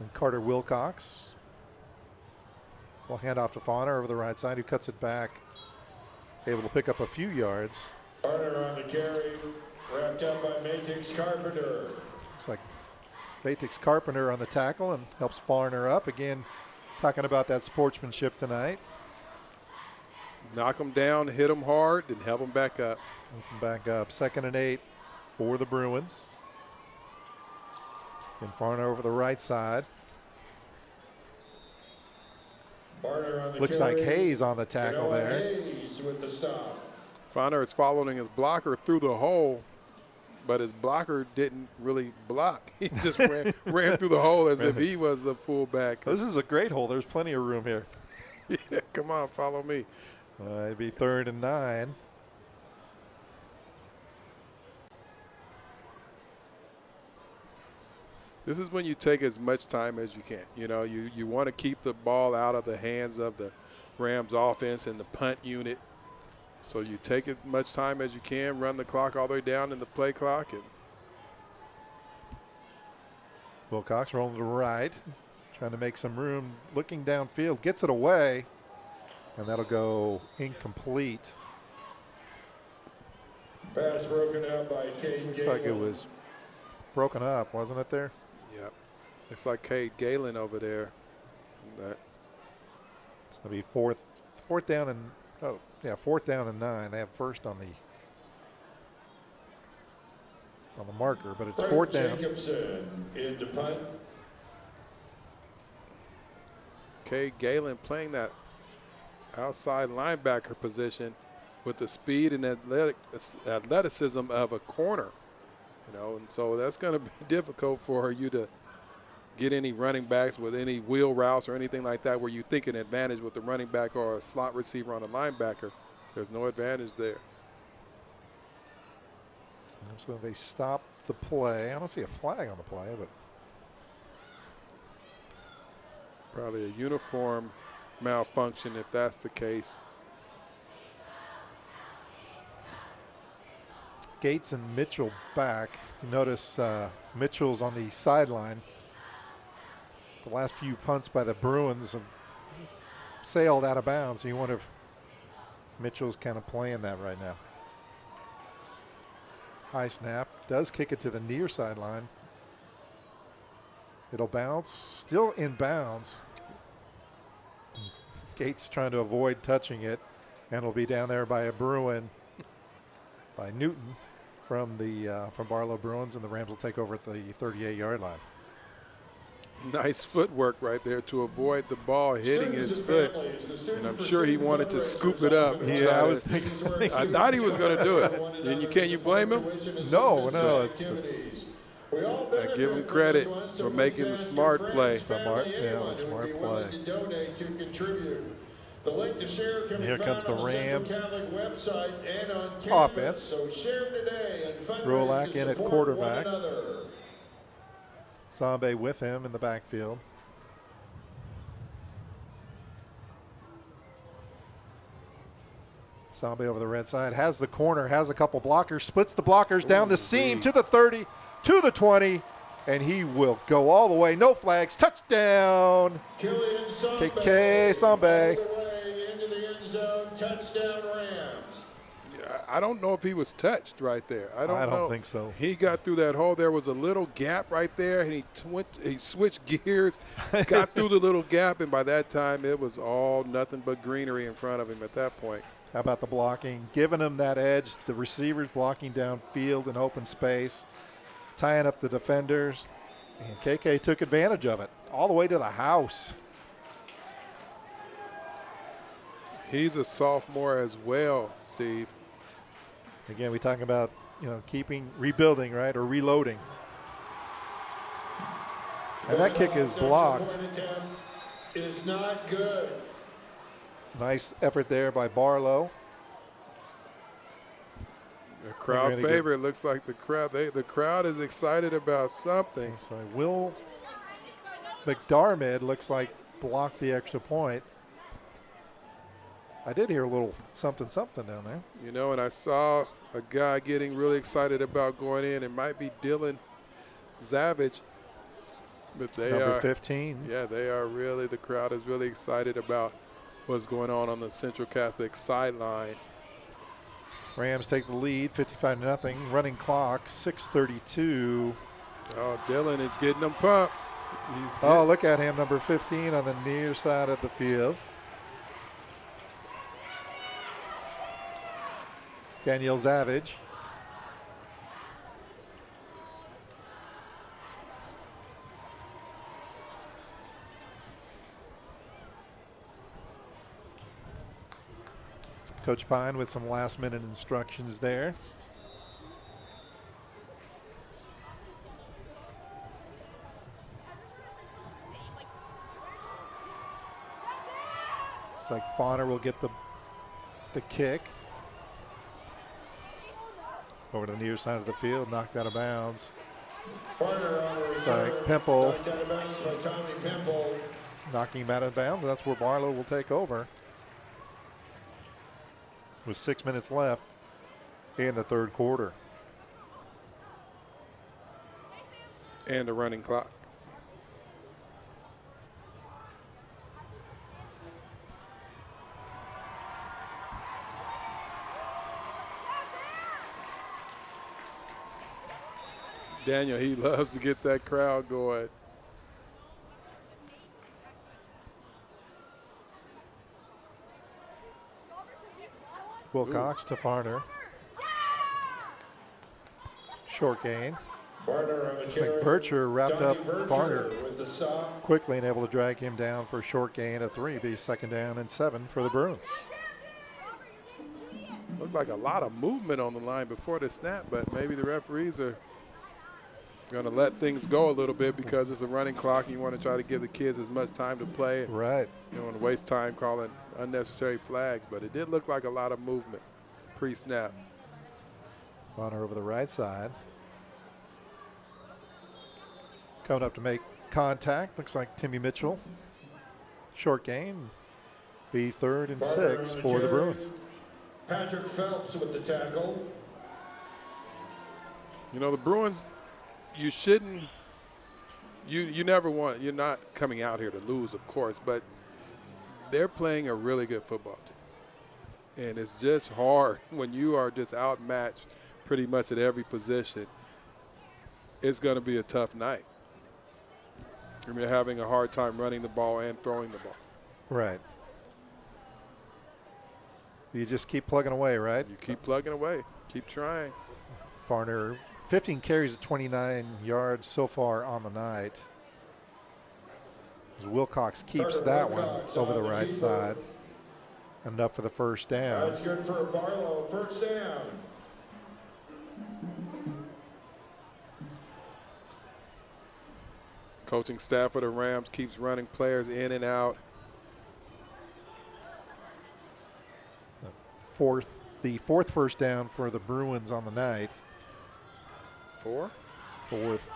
Speaker 2: And Carter Wilcox will hand off to Fauner over the right side, who cuts it back, able to pick up a few yards.
Speaker 3: Fauner on the carry. Wrapped up by Matix Carpenter.
Speaker 2: Looks like Matix Carpenter on the tackle and helps Farner up. Again, talking about that sportsmanship tonight.
Speaker 1: Knock them down, hit them hard, and help them back up.
Speaker 2: Help them back up. 2nd and 8 for the Bruins. And Farner over the right side. Looks like Hayes on the tackle there.
Speaker 3: Hayes with the stop.
Speaker 1: Fauner is following his blocker through the hole, but his blocker didn't really block. He just ran through the hole as if he was a fullback.
Speaker 2: This is a great hole. There's plenty of room here.
Speaker 1: Yeah, come on, follow me.
Speaker 2: It'd be 3rd and 9.
Speaker 1: This is when you take as much time as you can. You want to keep the ball out of the hands of the Rams offense and the punt unit. So you take as much time as you can, run the clock all the way down in the play clock. And
Speaker 2: Wilcox rolling to the right, trying to make some room, looking downfield, gets it away, and that'll go incomplete.
Speaker 3: Pass broken out by Cade
Speaker 2: Looks like it
Speaker 3: Galen.
Speaker 2: was broken up, wasn't it there?
Speaker 1: Yep. Looks like Cade Galen over there. That
Speaker 2: It's going to be fourth down and 9. They have first on the marker, but it's
Speaker 3: Frank
Speaker 2: fourth down.
Speaker 3: Jacobson in to punt.
Speaker 1: Cade Galen playing that outside linebacker position with the speed and athleticism of a corner, and so that's going to be difficult for you to get any running backs with any wheel routes or anything like that where you think an advantage with the running back or a slot receiver on a linebacker. There's no advantage there.
Speaker 2: So they stop the play. I don't see a flag on the play, but
Speaker 1: Probably a uniform malfunction if that's the case.
Speaker 2: Gates and Mitchell back. You notice Mitchell's on the sideline. The last few punts by the Bruins have sailed out of bounds. So you wonder if Mitchell's kind of playing that right now. High snap. Does kick it to the near sideline. It'll bounce. Still in bounds. Gates trying to avoid touching it. And it'll be down there by a Bruin, by Newton from Barlow Bruins. And the Rams will take over at the 38-yard line.
Speaker 1: Nice footwork right there to avoid the ball hitting his foot. And I'm sure he wanted to scoop it up.
Speaker 2: Yeah, I was thinking.
Speaker 1: I thought he was going to do it. And can you blame him?
Speaker 2: No.
Speaker 1: I give him credit for making the smart play.
Speaker 2: Smart play. Here comes the Rams offense. Rolak in at quarterback. Sambe with him in the backfield. Sambe over the red side, has the corner, has a couple blockers, splits the blockers down the seam to the 30, to the 20, and he will go all the way. No flags, touchdown. KK Sambe.
Speaker 3: Into the end zone, touchdown Rams.
Speaker 1: I don't know if he was touched right there. I don't know.
Speaker 2: think so.
Speaker 1: He got through that hole. There was a little gap right there, and he switched gears, got through the little gap, and by that time it was all nothing but greenery in front of him at that point.
Speaker 2: How about the blocking? Giving him that edge. The receivers blocking downfield in open space, tying up the defenders, and KK took advantage of it all the way to the house.
Speaker 1: He's a sophomore as well, Steve.
Speaker 2: Again, we talking about, rebuilding, right, or reloading. And that kick is blocked.
Speaker 3: Is not good.
Speaker 2: Nice effort there by Barlow.
Speaker 1: A crowd favorite. Looks like the crowd is excited about something.
Speaker 2: So Will McDermott looks like blocked the extra point. I did hear a little something down there.
Speaker 1: And I saw a guy getting really excited about going in. It might be Dylan Zavage. But they
Speaker 2: Number
Speaker 1: are
Speaker 2: 15.
Speaker 1: Yeah, they are really, the crowd is really excited about what's going on the Central Catholic sideline.
Speaker 2: Rams take the lead, 55-0. Running clock, 6:32.
Speaker 1: Oh, Dylan is getting them pumped.
Speaker 2: Look at him, number 15 on the near side of the field. Daniel Zavage. Coach Pine with some last-minute instructions there. Looks like Fauner will get the kick. Over to the near side of the field, knocked out of bounds. Looks like Pimple knocking him out of bounds. And that's where Barlow will take over. With 6 minutes left in the third quarter.
Speaker 1: And the running clock. Daniel, he loves to get that crowd going.
Speaker 2: Wilcox to Farner. Short gain.
Speaker 3: Partner on the
Speaker 2: I think
Speaker 3: carry.
Speaker 2: Vircher wrapped
Speaker 3: Donnie
Speaker 2: up
Speaker 3: Vircher
Speaker 2: Farner
Speaker 3: with the stop.
Speaker 2: quickly and able to drag him down for a short gain of 3. Be 2nd down and 7 for the Bruins.
Speaker 1: Looked like a lot of movement on the line before the snap, but maybe the referees are going to let things go a little bit because it's a running clock and you want to try to give the kids as much time to play.
Speaker 2: Right.
Speaker 1: You don't want to waste time calling unnecessary flags, but it did look like a lot of movement pre-snap.
Speaker 2: Farner over the right side. Coming up to make contact. Looks like Timmy Mitchell. Short gain. Be 3rd and 6 for the Bruins.
Speaker 3: Patrick Phelps with the tackle.
Speaker 1: You know, the Bruins, you shouldn't, you never want, you're not coming out here to lose, of course, but they're playing a really good football team. And it's just hard when you are just outmatched pretty much at every position. It's going to be a tough night. You're having a hard time running the ball and throwing the ball.
Speaker 2: Right. You just keep plugging away, right?
Speaker 1: You keep plugging away. Keep trying.
Speaker 2: Farner, 15 carries at 29 yards so far on the night. As Wilcox keeps that one over the right side. Enough for the first down.
Speaker 3: That's good for Barlow. First down.
Speaker 1: Coaching staff for the Rams keeps running players in and out.
Speaker 2: The fourth first down for the Bruins on the night.
Speaker 1: 4?
Speaker 2: Fourth.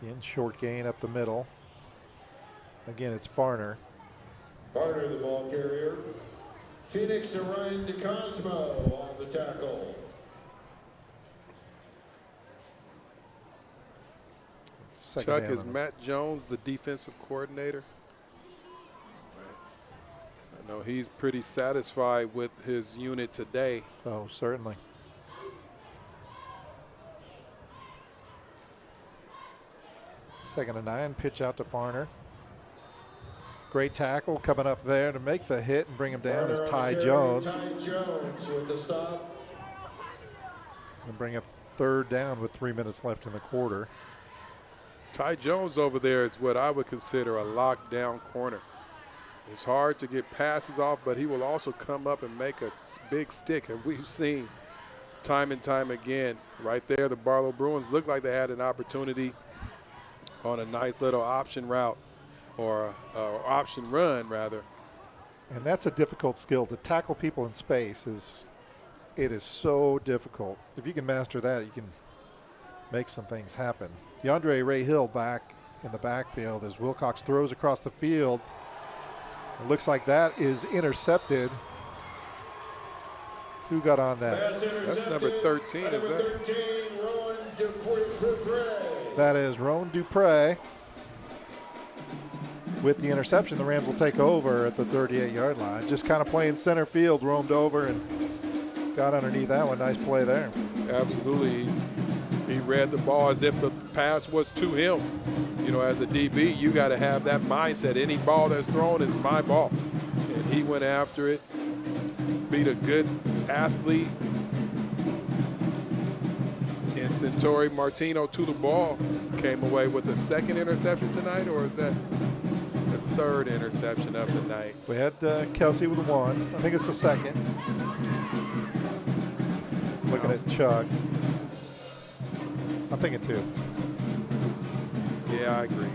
Speaker 2: Again, short gain up the middle. Again, it's Farner.
Speaker 3: Barner, the ball carrier. Phoenix Orion DeCosmo on the tackle.
Speaker 2: Second
Speaker 1: Chuck,
Speaker 2: down
Speaker 1: is
Speaker 2: on-
Speaker 1: Matt Jones the defensive coordinator? I know he's pretty satisfied with his unit today.
Speaker 2: Oh, certainly. Second and 9, pitch out to Farner. Great tackle coming up there to make the hit and bring him down is
Speaker 3: Barner on
Speaker 2: Ty
Speaker 3: the carry.
Speaker 2: Jones.
Speaker 3: Ty Jones with the stop.
Speaker 2: And bring up 3rd down with 3 minutes left in the quarter.
Speaker 1: Ty Jones over there is what I would consider a lockdown corner. It's hard to get passes off, but he will also come up and make a big stick, as we've seen time and time again. Right there, the Barlow Bruins looked like they had an opportunity on a nice little option route or option run, rather.
Speaker 2: And that's a difficult skill. To tackle people in space it is so difficult. If you can master that, you can make some things happen. DeAndre Ray Hill back in the backfield as Wilcox throws across the field. It looks like that is intercepted. Who got on that?
Speaker 1: That's number 13, is
Speaker 3: Number
Speaker 1: that?
Speaker 3: 13, Rowan Dupree.
Speaker 2: That is Roan Dupre. With the interception, the Rams will take over at the 38-yard line. Just kind of playing center field, roamed over and got underneath that one. Nice play there.
Speaker 1: Absolutely. He read the ball as if the pass was to him. You know, as a DB, you got to have that mindset. Any ball that's thrown is my ball. And he went after it, beat a good athlete. And Centauri Martino to the ball came away with the second interception tonight, or is that the third interception of the night?
Speaker 2: We had Kelsey with 1. I think it's the second. Looking at Chuck. I'm thinking 2.
Speaker 1: Yeah, I agree.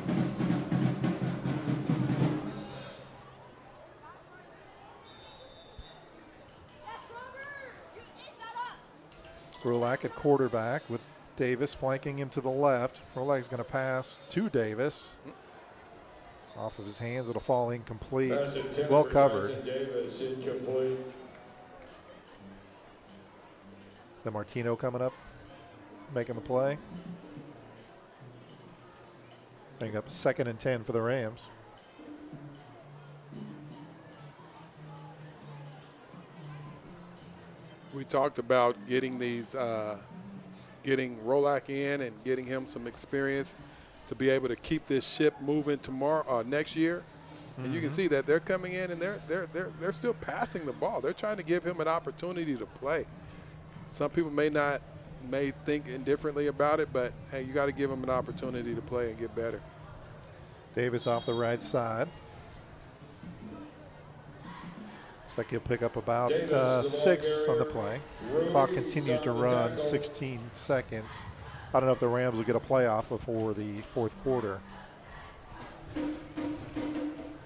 Speaker 2: Rolak at quarterback with Davis flanking him to the left. Rolak's going to pass to Davis. Off of his hands, it'll fall incomplete.
Speaker 3: Pass intended
Speaker 2: Well
Speaker 3: for
Speaker 2: covered.
Speaker 3: Tyson Davis, incomplete.
Speaker 2: Is that Martino coming up, making the play? Bring up 2nd and 10 for the Rams.
Speaker 1: We talked about getting these, getting Rolak in and getting him some experience to be able to keep this ship moving tomorrow, next year. And you can see that they're coming in and they're still passing the ball. They're trying to give him an opportunity to play. Some people may think indifferently about it, but hey, you got to give him an opportunity to play and get better.
Speaker 2: Davis off the right side. Looks like he'll pick up about 6 on the play. Clock continues to run, 16 seconds. I don't know if the Rams will get a playoff before the fourth quarter.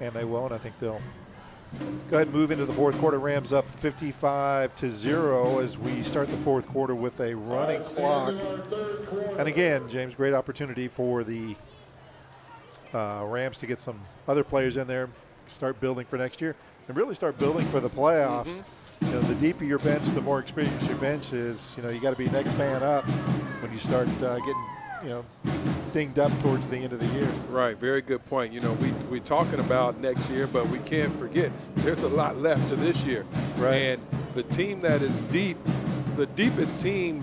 Speaker 2: And they won't. I think they'll go ahead and move into the fourth quarter. Rams up 55-0 as we start the fourth quarter with a running clock. And again, James, great opportunity for the Rams to get some other players in there, start building for next year, and really start building for the playoffs. You know, the deeper your bench, the more experienced your bench is. You know, you got to be next man up when you start getting, dinged up towards the end of the year.
Speaker 1: Right, very good point. You know, we're talking about next year, but we can't forget there's a lot left to this year.
Speaker 2: Right.
Speaker 1: And the team that is deep, the deepest team,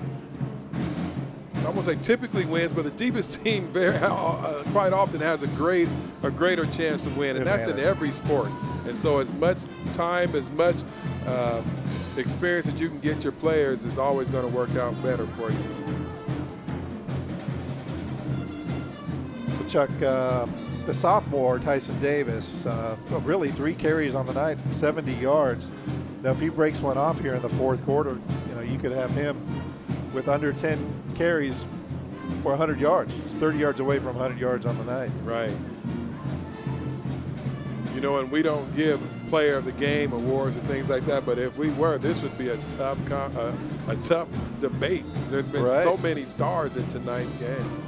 Speaker 1: I won't say typically wins, but the deepest team quite often has a greater chance to win, and that's in every sport. And so as much time, as much experience that you can get your players is always going to work out better for you.
Speaker 2: So, Chuck, the sophomore, Tyson Davis, really 3 carries on the night, 70 yards. Now, if he breaks one off here in the fourth quarter, you could have him with under 10 carries for 100 yards. It's 30 yards away from 100 yards on the night.
Speaker 1: Right. And we don't give player of the game awards and things like that, but if we were, this would be a tough debate. There's been so many stars in tonight's game.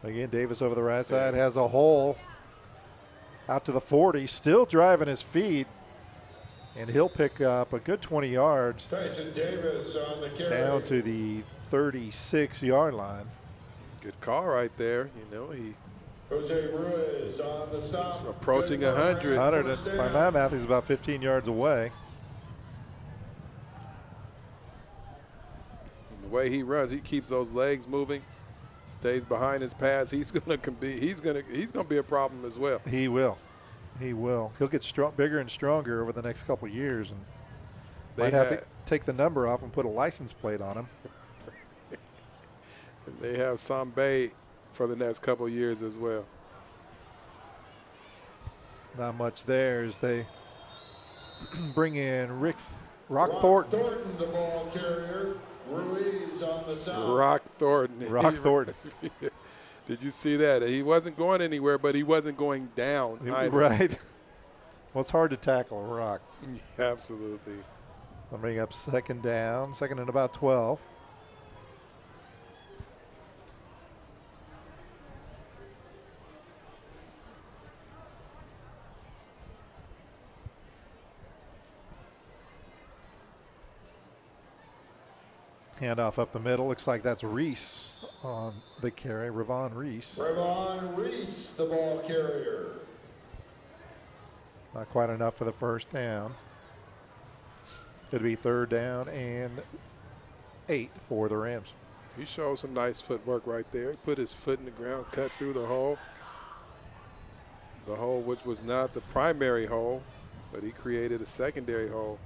Speaker 2: Again, Davis over the right side has a hole out to the 40, still driving his feet, and he'll pick up a good 20 yards
Speaker 3: Tyson Davis on the carry.
Speaker 2: down to the 36-yard line.
Speaker 1: Good call right there.
Speaker 3: Jose Ruiz on the stop.
Speaker 1: He's approaching 100.
Speaker 2: 100, by my math, he's about 15 yards away.
Speaker 1: And the way he runs, he keeps those legs moving, stays behind his pass. He's gonna be a problem as well.
Speaker 2: He will. He'll get bigger and stronger over the next couple of years, and might have to take the number off and put a license plate on him.
Speaker 1: And they have Sambe for the next couple of years as well.
Speaker 2: Not much there as they bring in Rock Thornton.
Speaker 3: Thornton, the ball carrier. Ruiz on the side.
Speaker 1: Rock Thornton. Did you see that? He wasn't going anywhere, but he wasn't going down either.
Speaker 2: Right. Well, it's hard to tackle a rock.
Speaker 1: Absolutely.
Speaker 2: I'll bring up second and about 12. Handoff up the middle. Looks like that's Reese on the carry, Ravon Reese.
Speaker 3: Ravon Reese, the ball carrier.
Speaker 2: Not quite enough for the first down. It'll be 3rd down and 8 for the Rams.
Speaker 1: He showed some nice footwork right there. He put his foot in the ground, cut through the hole. The hole which was not the primary hole, but he created a secondary hole.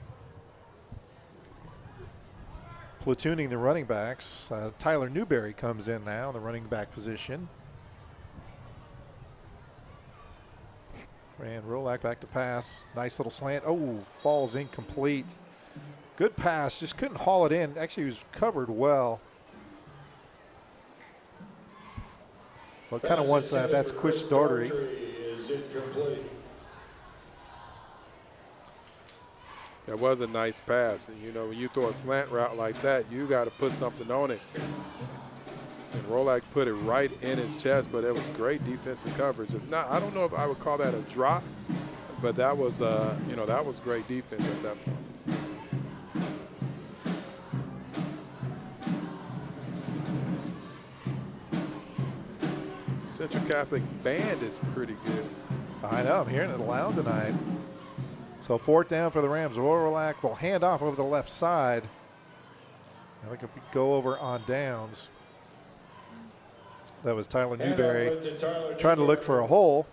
Speaker 2: Platooning the running backs. Tyler Newberry comes in now in the running back position. Ran Rolak back to pass. Nice little slant. Oh, falls incomplete. Good pass. Just couldn't haul it in. Actually, he was covered well. Well, kind of wants that. That's Quish Daugherty.
Speaker 3: Is incomplete.
Speaker 1: That was a nice pass. And, when you throw a slant route like that, you got to put something on it. And Rolak put it right in his chest, but it was great defensive coverage. I don't know if I would call that a drop, but that was, that was great defense at that point. Central Catholic band is pretty good.
Speaker 2: I know. I'm hearing it loud tonight. So 4th down for the Rams. Rolak will hand off over the left side. I think if we go over on downs. That was Tyler
Speaker 3: Hand
Speaker 2: Newberry
Speaker 3: over to Tyler
Speaker 2: trying to look for a hole.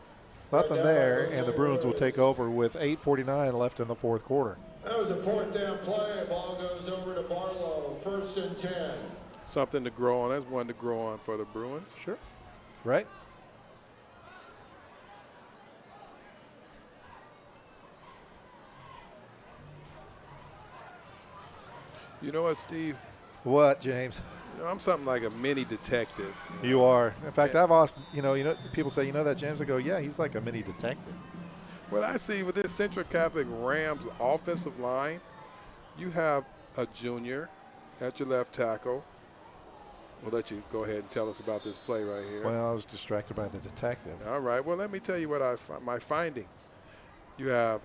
Speaker 2: Nothing
Speaker 3: Down
Speaker 2: there,
Speaker 3: by
Speaker 2: and the Bruins will take over with 8:49 left in the fourth quarter.
Speaker 3: That was a fourth down play. Ball goes over to Barlow. 1st and 10.
Speaker 1: Something to grow on. That's one to grow on for the Bruins.
Speaker 2: Sure. Right?
Speaker 1: You know what, Steve?
Speaker 2: What, James?
Speaker 1: You know, I'm something like a mini detective.
Speaker 2: You are. In fact, I've often, people say, that, James? I go, yeah, he's like a mini detective.
Speaker 1: What I see with this Central Catholic Rams offensive line, you have a junior at your left tackle. We'll let you go ahead and tell us about this play right here.
Speaker 2: Well, I was distracted by the detective.
Speaker 1: All right. Well, let me tell you what my findings. You have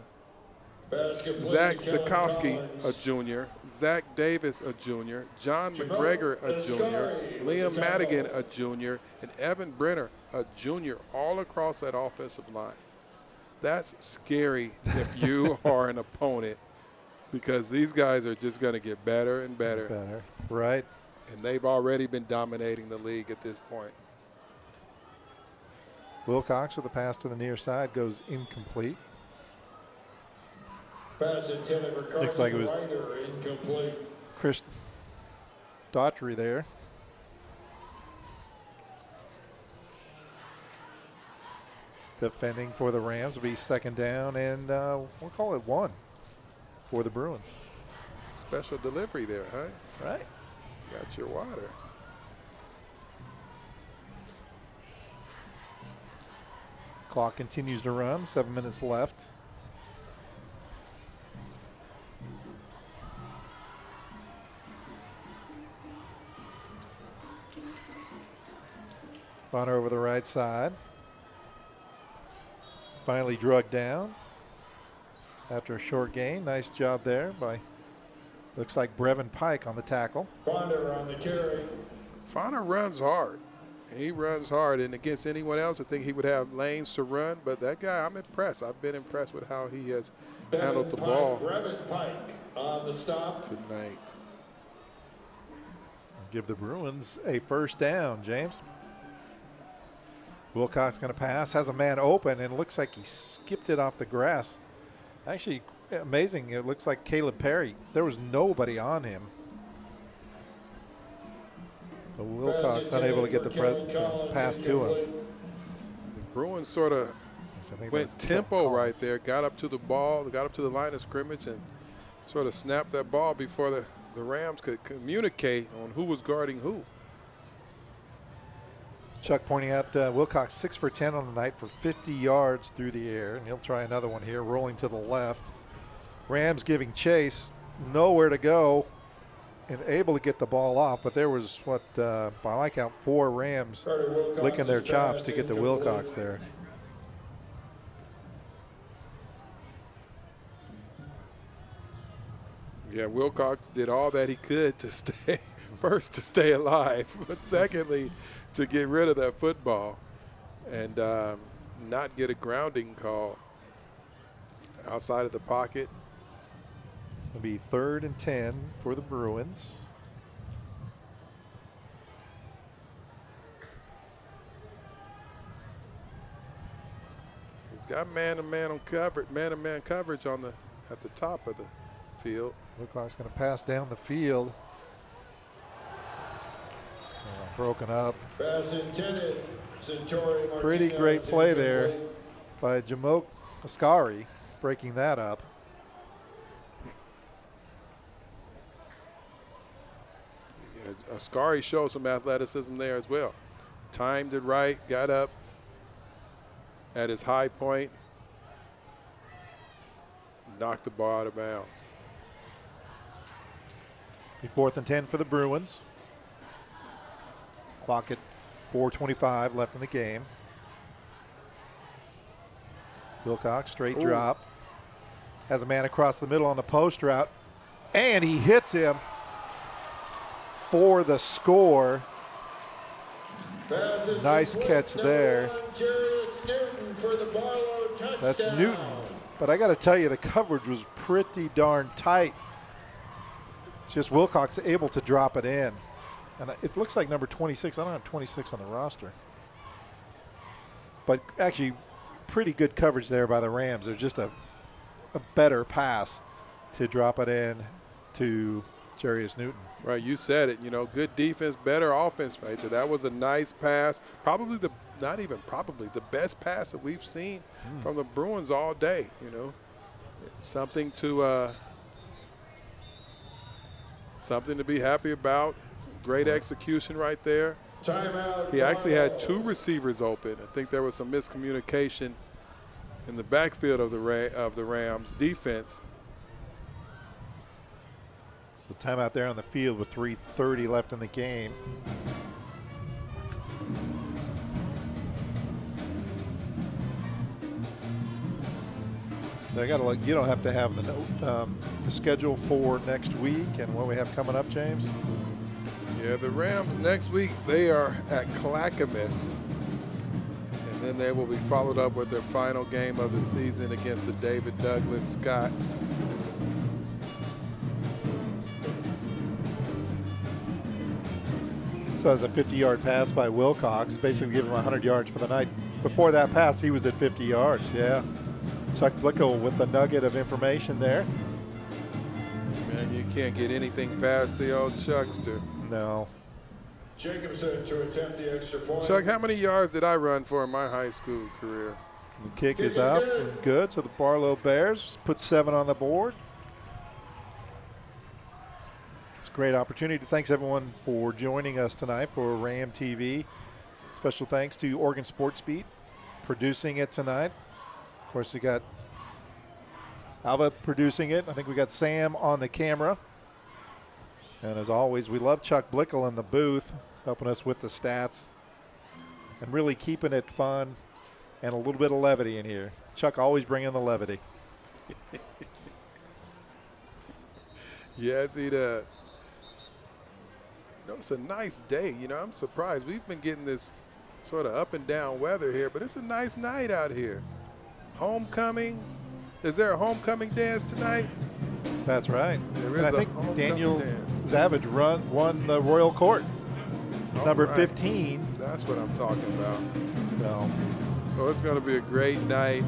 Speaker 3: Basket
Speaker 1: Zach
Speaker 3: play,
Speaker 1: Sikowski,
Speaker 3: Collins.
Speaker 1: a junior, Zach Davis, a junior, John McGregor, a junior,
Speaker 3: Ascari with
Speaker 1: Liam
Speaker 3: the tackle.
Speaker 1: Madigan, a junior, and Evan Brenner, a junior, all across that offensive line. That's scary if you are an opponent, because these guys are just going to get better and better.
Speaker 2: Better. Right.
Speaker 1: And they've already been dominating the league at this point.
Speaker 2: Wilcox with a pass to the near side goes incomplete.
Speaker 3: Pass intended for Carson
Speaker 2: Looks like it was-
Speaker 3: Ryder, incomplete.
Speaker 2: Chris Daughtry there. Defending for the Rams will be 2nd down, and we'll call it 1 for the Bruins.
Speaker 1: Special delivery there, huh?
Speaker 2: Right.
Speaker 1: Got your water.
Speaker 2: Clock continues to run. 7 minutes left. Bonner over the right side. Finally drugged down after a short gain. Nice job there by, looks like Brevin Pike on the tackle.
Speaker 3: Ponder on the carry.
Speaker 1: Fauner runs hard. He runs hard, and against anyone else, I think he would have lanes to run. But that guy, I'm impressed. I've been impressed with how he has handled the ball
Speaker 3: Brevin Pike on the stop.
Speaker 1: tonight.
Speaker 2: Give the Bruins a 1st down, James. Wilcox going to pass, has a man open, and looks like he skipped it off the grass. Actually, amazing. It looks like Caleb Perry. There was nobody on him. But Wilcox unable to get the pass to him.
Speaker 1: The Bruins sort of
Speaker 2: So I think that was
Speaker 1: went
Speaker 2: Kevin
Speaker 1: tempo right
Speaker 2: Collins.
Speaker 1: there, got up to the ball, got up to the line of scrimmage, and sort of snapped that ball before the Rams could communicate on who was guarding who.
Speaker 2: Chuck pointing out Wilcox 6 for 10 on the night for 50 yards through the air, and he'll try another one here, rolling to the left. Rams giving chase, nowhere to go, and able to get the ball off, but there was, by my count, 4 Rams
Speaker 3: Carter Wilcox
Speaker 2: licking their
Speaker 3: is
Speaker 2: chops
Speaker 3: pass
Speaker 2: to get to
Speaker 3: incomplete.
Speaker 2: Wilcox there.
Speaker 1: Yeah, Wilcox did all that he could to stay, first to stay alive, but secondly, to get rid of that football and not get a grounding call outside of the pocket.
Speaker 2: It's going to be 3rd and 10 for the Bruins.
Speaker 1: He's got man-to-man coverage on at the top of the field.
Speaker 2: Wilcox going to pass down the field. Broken up.
Speaker 3: Pass intended. Centauri
Speaker 2: Pretty
Speaker 3: Martinez,
Speaker 2: great play there
Speaker 3: incomplete.
Speaker 2: by Jamoke Ascari, breaking that up.
Speaker 1: Yeah, Ascari showed some athleticism there as well. Timed it right, got up at his high point, knocked the ball out of bounds.
Speaker 2: Be 4th and 10 for the Bruins. Clock at 4:25 left in the game. Wilcox, straight
Speaker 1: Ooh.
Speaker 2: drop. Has a man across the middle on the post route. And he hits him for the score.
Speaker 3: Pass is
Speaker 2: Nice
Speaker 3: complete.
Speaker 2: catch
Speaker 3: Number
Speaker 2: there.
Speaker 3: 1, Jarius Newton for the Barlow touchdown.
Speaker 2: That's Newton. But I got to tell you, the coverage was pretty darn tight. It's just Wilcox able to drop it in. And it looks like number 26. I don't have 26 on the roster. But actually, pretty good coverage there by the Rams. There's just a better pass to drop it in to Jarius Newton.
Speaker 1: Right, you said it. Good defense, better offense right there. That was a nice pass. Probably the best pass that we've seen from the Bruins all day. Something to be happy about. Some great execution right there.
Speaker 3: Timeout.
Speaker 1: He actually had two receivers open. I think there was some miscommunication in the backfield of the Rams defense.
Speaker 2: So timeout there on the field with 3:30 left in the game. So I got to look. You don't have to have the schedule for next week and what we have coming up, James.
Speaker 1: Yeah, the Rams next week, they are at Clackamas. And then they will be followed up with their final game of the season against the David Douglas Scots.
Speaker 2: So it was a 50-yard pass by Wilcox, basically giving him 100 yards for the night. Before that pass, he was at 50 yards, yeah. Chuck Blickel with the nugget of information there.
Speaker 1: Man, you can't get anything past the old Chuckster.
Speaker 2: No.
Speaker 3: Jacobson to attempt the extra point.
Speaker 1: Chuck, how many yards did I run for in my high school career?
Speaker 2: The kick is up and good. So the Barlow Bears put 7 on the board. It's a great opportunity. Thanks everyone for joining us tonight for Ram TV. Special thanks to Oregon Sports Beat producing it tonight. Of course, we got Alva producing it. I think we got Sam on the camera. And as always, we love Chuck Blickel in the booth, helping us with the stats and really keeping it fun and a little bit of levity in here. Chuck always bringing the levity.
Speaker 1: Yes, he does. It's a nice day. I'm surprised. We've been getting this sort of up and down weather here, but it's a nice night out here. Homecoming. Is there a homecoming dance tonight?
Speaker 2: That's right.
Speaker 1: There is
Speaker 2: and I
Speaker 1: a
Speaker 2: think
Speaker 1: homecoming
Speaker 2: Daniel
Speaker 1: dance.
Speaker 2: Savage won the Royal Court, number
Speaker 1: right.
Speaker 2: 15.
Speaker 1: That's what I'm talking about.
Speaker 2: So
Speaker 1: it's going to be a great night.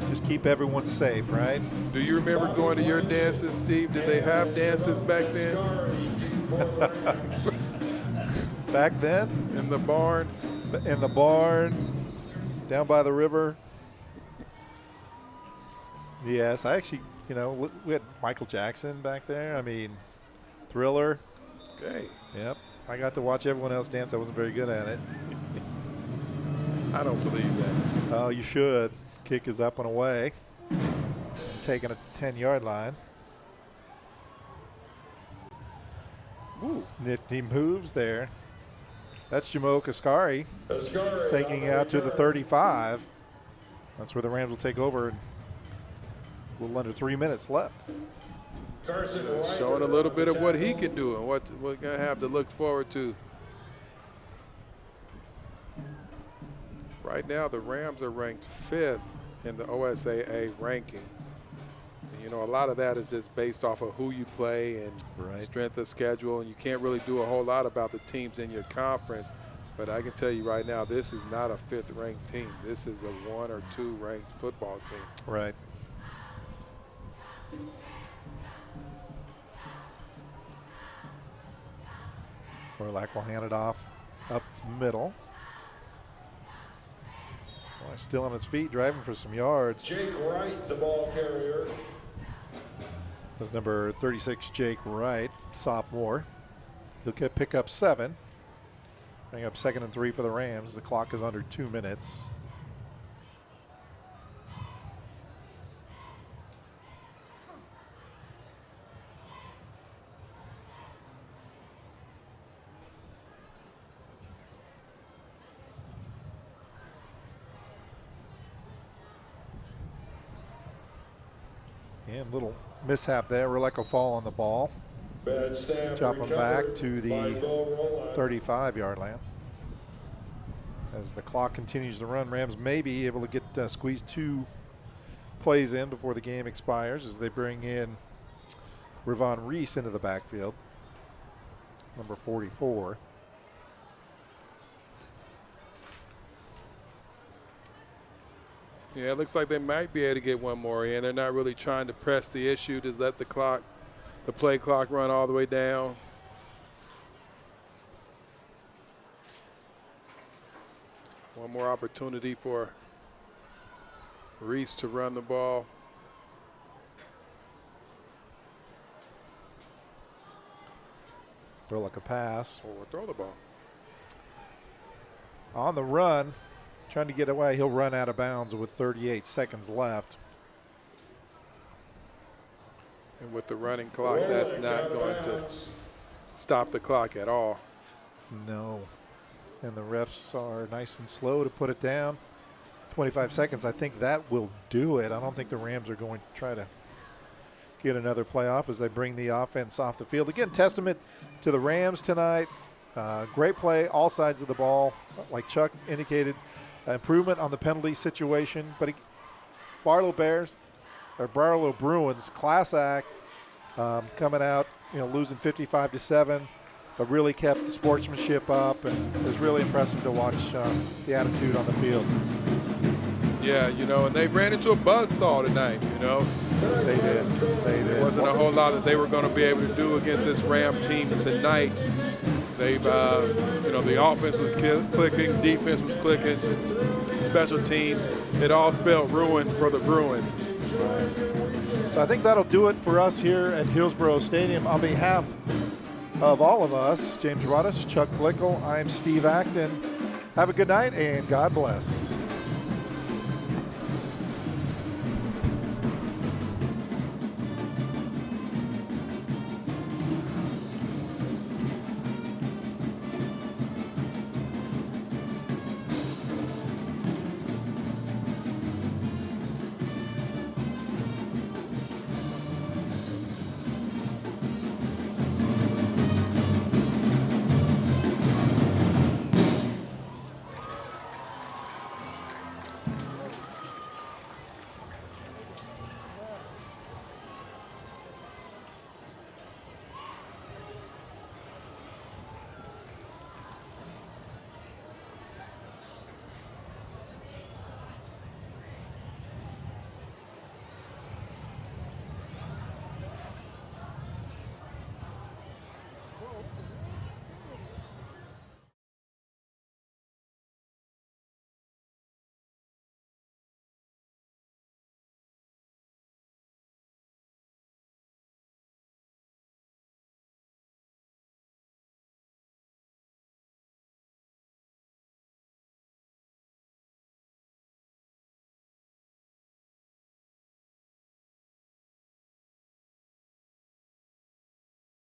Speaker 2: just keep everyone safe, right?
Speaker 1: Do you remember going to your dances, Steve? Did they have dances back then?
Speaker 2: Back then,
Speaker 1: In the barn?
Speaker 2: in the barn, down by the river. Yes, I actually, we had Michael Jackson back there. I mean, Thriller.
Speaker 1: Okay.
Speaker 2: Yep. I got to watch everyone else dance. I wasn't very good at it.
Speaker 1: I don't believe that.
Speaker 2: Oh, you should. Kick is up and away. Taking a 10-yard line.
Speaker 1: Ooh.
Speaker 2: Nifty moves there. That's Jamoke Ascari taking it out to the 35. That's where the Rams will take over. A little under 3 minutes left.
Speaker 1: Showing a little bit of what he can do and what we're going to have to look forward to. Right now, the Rams are ranked 5th in the OSAA rankings. And, a lot of that is just based off of who you play and strength of schedule, and you can't really do a whole lot about the teams in your conference. But I can tell you right now, this is not a 5th-ranked team. This is a 1 or 2 ranked football team.
Speaker 2: Right. Orlac will hand it off up middle. Well, he's still on his feet, driving for some yards.
Speaker 3: Jake Wright, the ball carrier.
Speaker 2: That's number 36, Jake Wright, sophomore. He'll pick up 7. Bring up 2nd and 3 for the Rams. The clock is under 2 minutes. And little mishap there. Rolek will fall on the ball.
Speaker 3: Bad snap.
Speaker 2: Drop him back to the
Speaker 3: by Bill Rolak.
Speaker 2: 35-yard line. As the clock continues to run, Rams may be able to get squeeze 2 plays in before the game expires as they bring in Ravon Reese into the backfield. number 44.
Speaker 1: Yeah, it looks like they might be able to get one more in. They're not really trying to press the issue, just let the play clock run all the way down. One more opportunity for Reese to run the ball.
Speaker 2: Throw like a pass.
Speaker 1: Or throw the ball.
Speaker 2: On the run, trying to get away. He'll run out of bounds with 38 seconds left.
Speaker 1: And with the running clock, that's not going to stop the clock at all.
Speaker 2: No. And the refs are nice and slow to put it down. 25 seconds, I think that will do it. I don't think the Rams are going to try to get another playoff as they bring the offense off the field. Again, testament to the Rams tonight. Great play, all sides of the ball. Like Chuck indicated, improvement on the penalty situation. But Barlow Bruins, class act, coming out, losing 55-7, but really kept the sportsmanship up, and it was really impressive to watch the attitude on the field.
Speaker 1: Yeah, and they ran into a buzzsaw tonight,
Speaker 2: They did.
Speaker 1: There wasn't a whole lot that they were going to be able to do against this Ram team tonight. They've, the offense was clicking, defense was clicking, special teams. It all spelled ruin for the Bruin.
Speaker 2: So I think that'll do it for us here at Hillsborough Stadium. On behalf of all of us, James Broaddus, Chuck Blickel, I'm Steve Acton. Have a good night and God bless.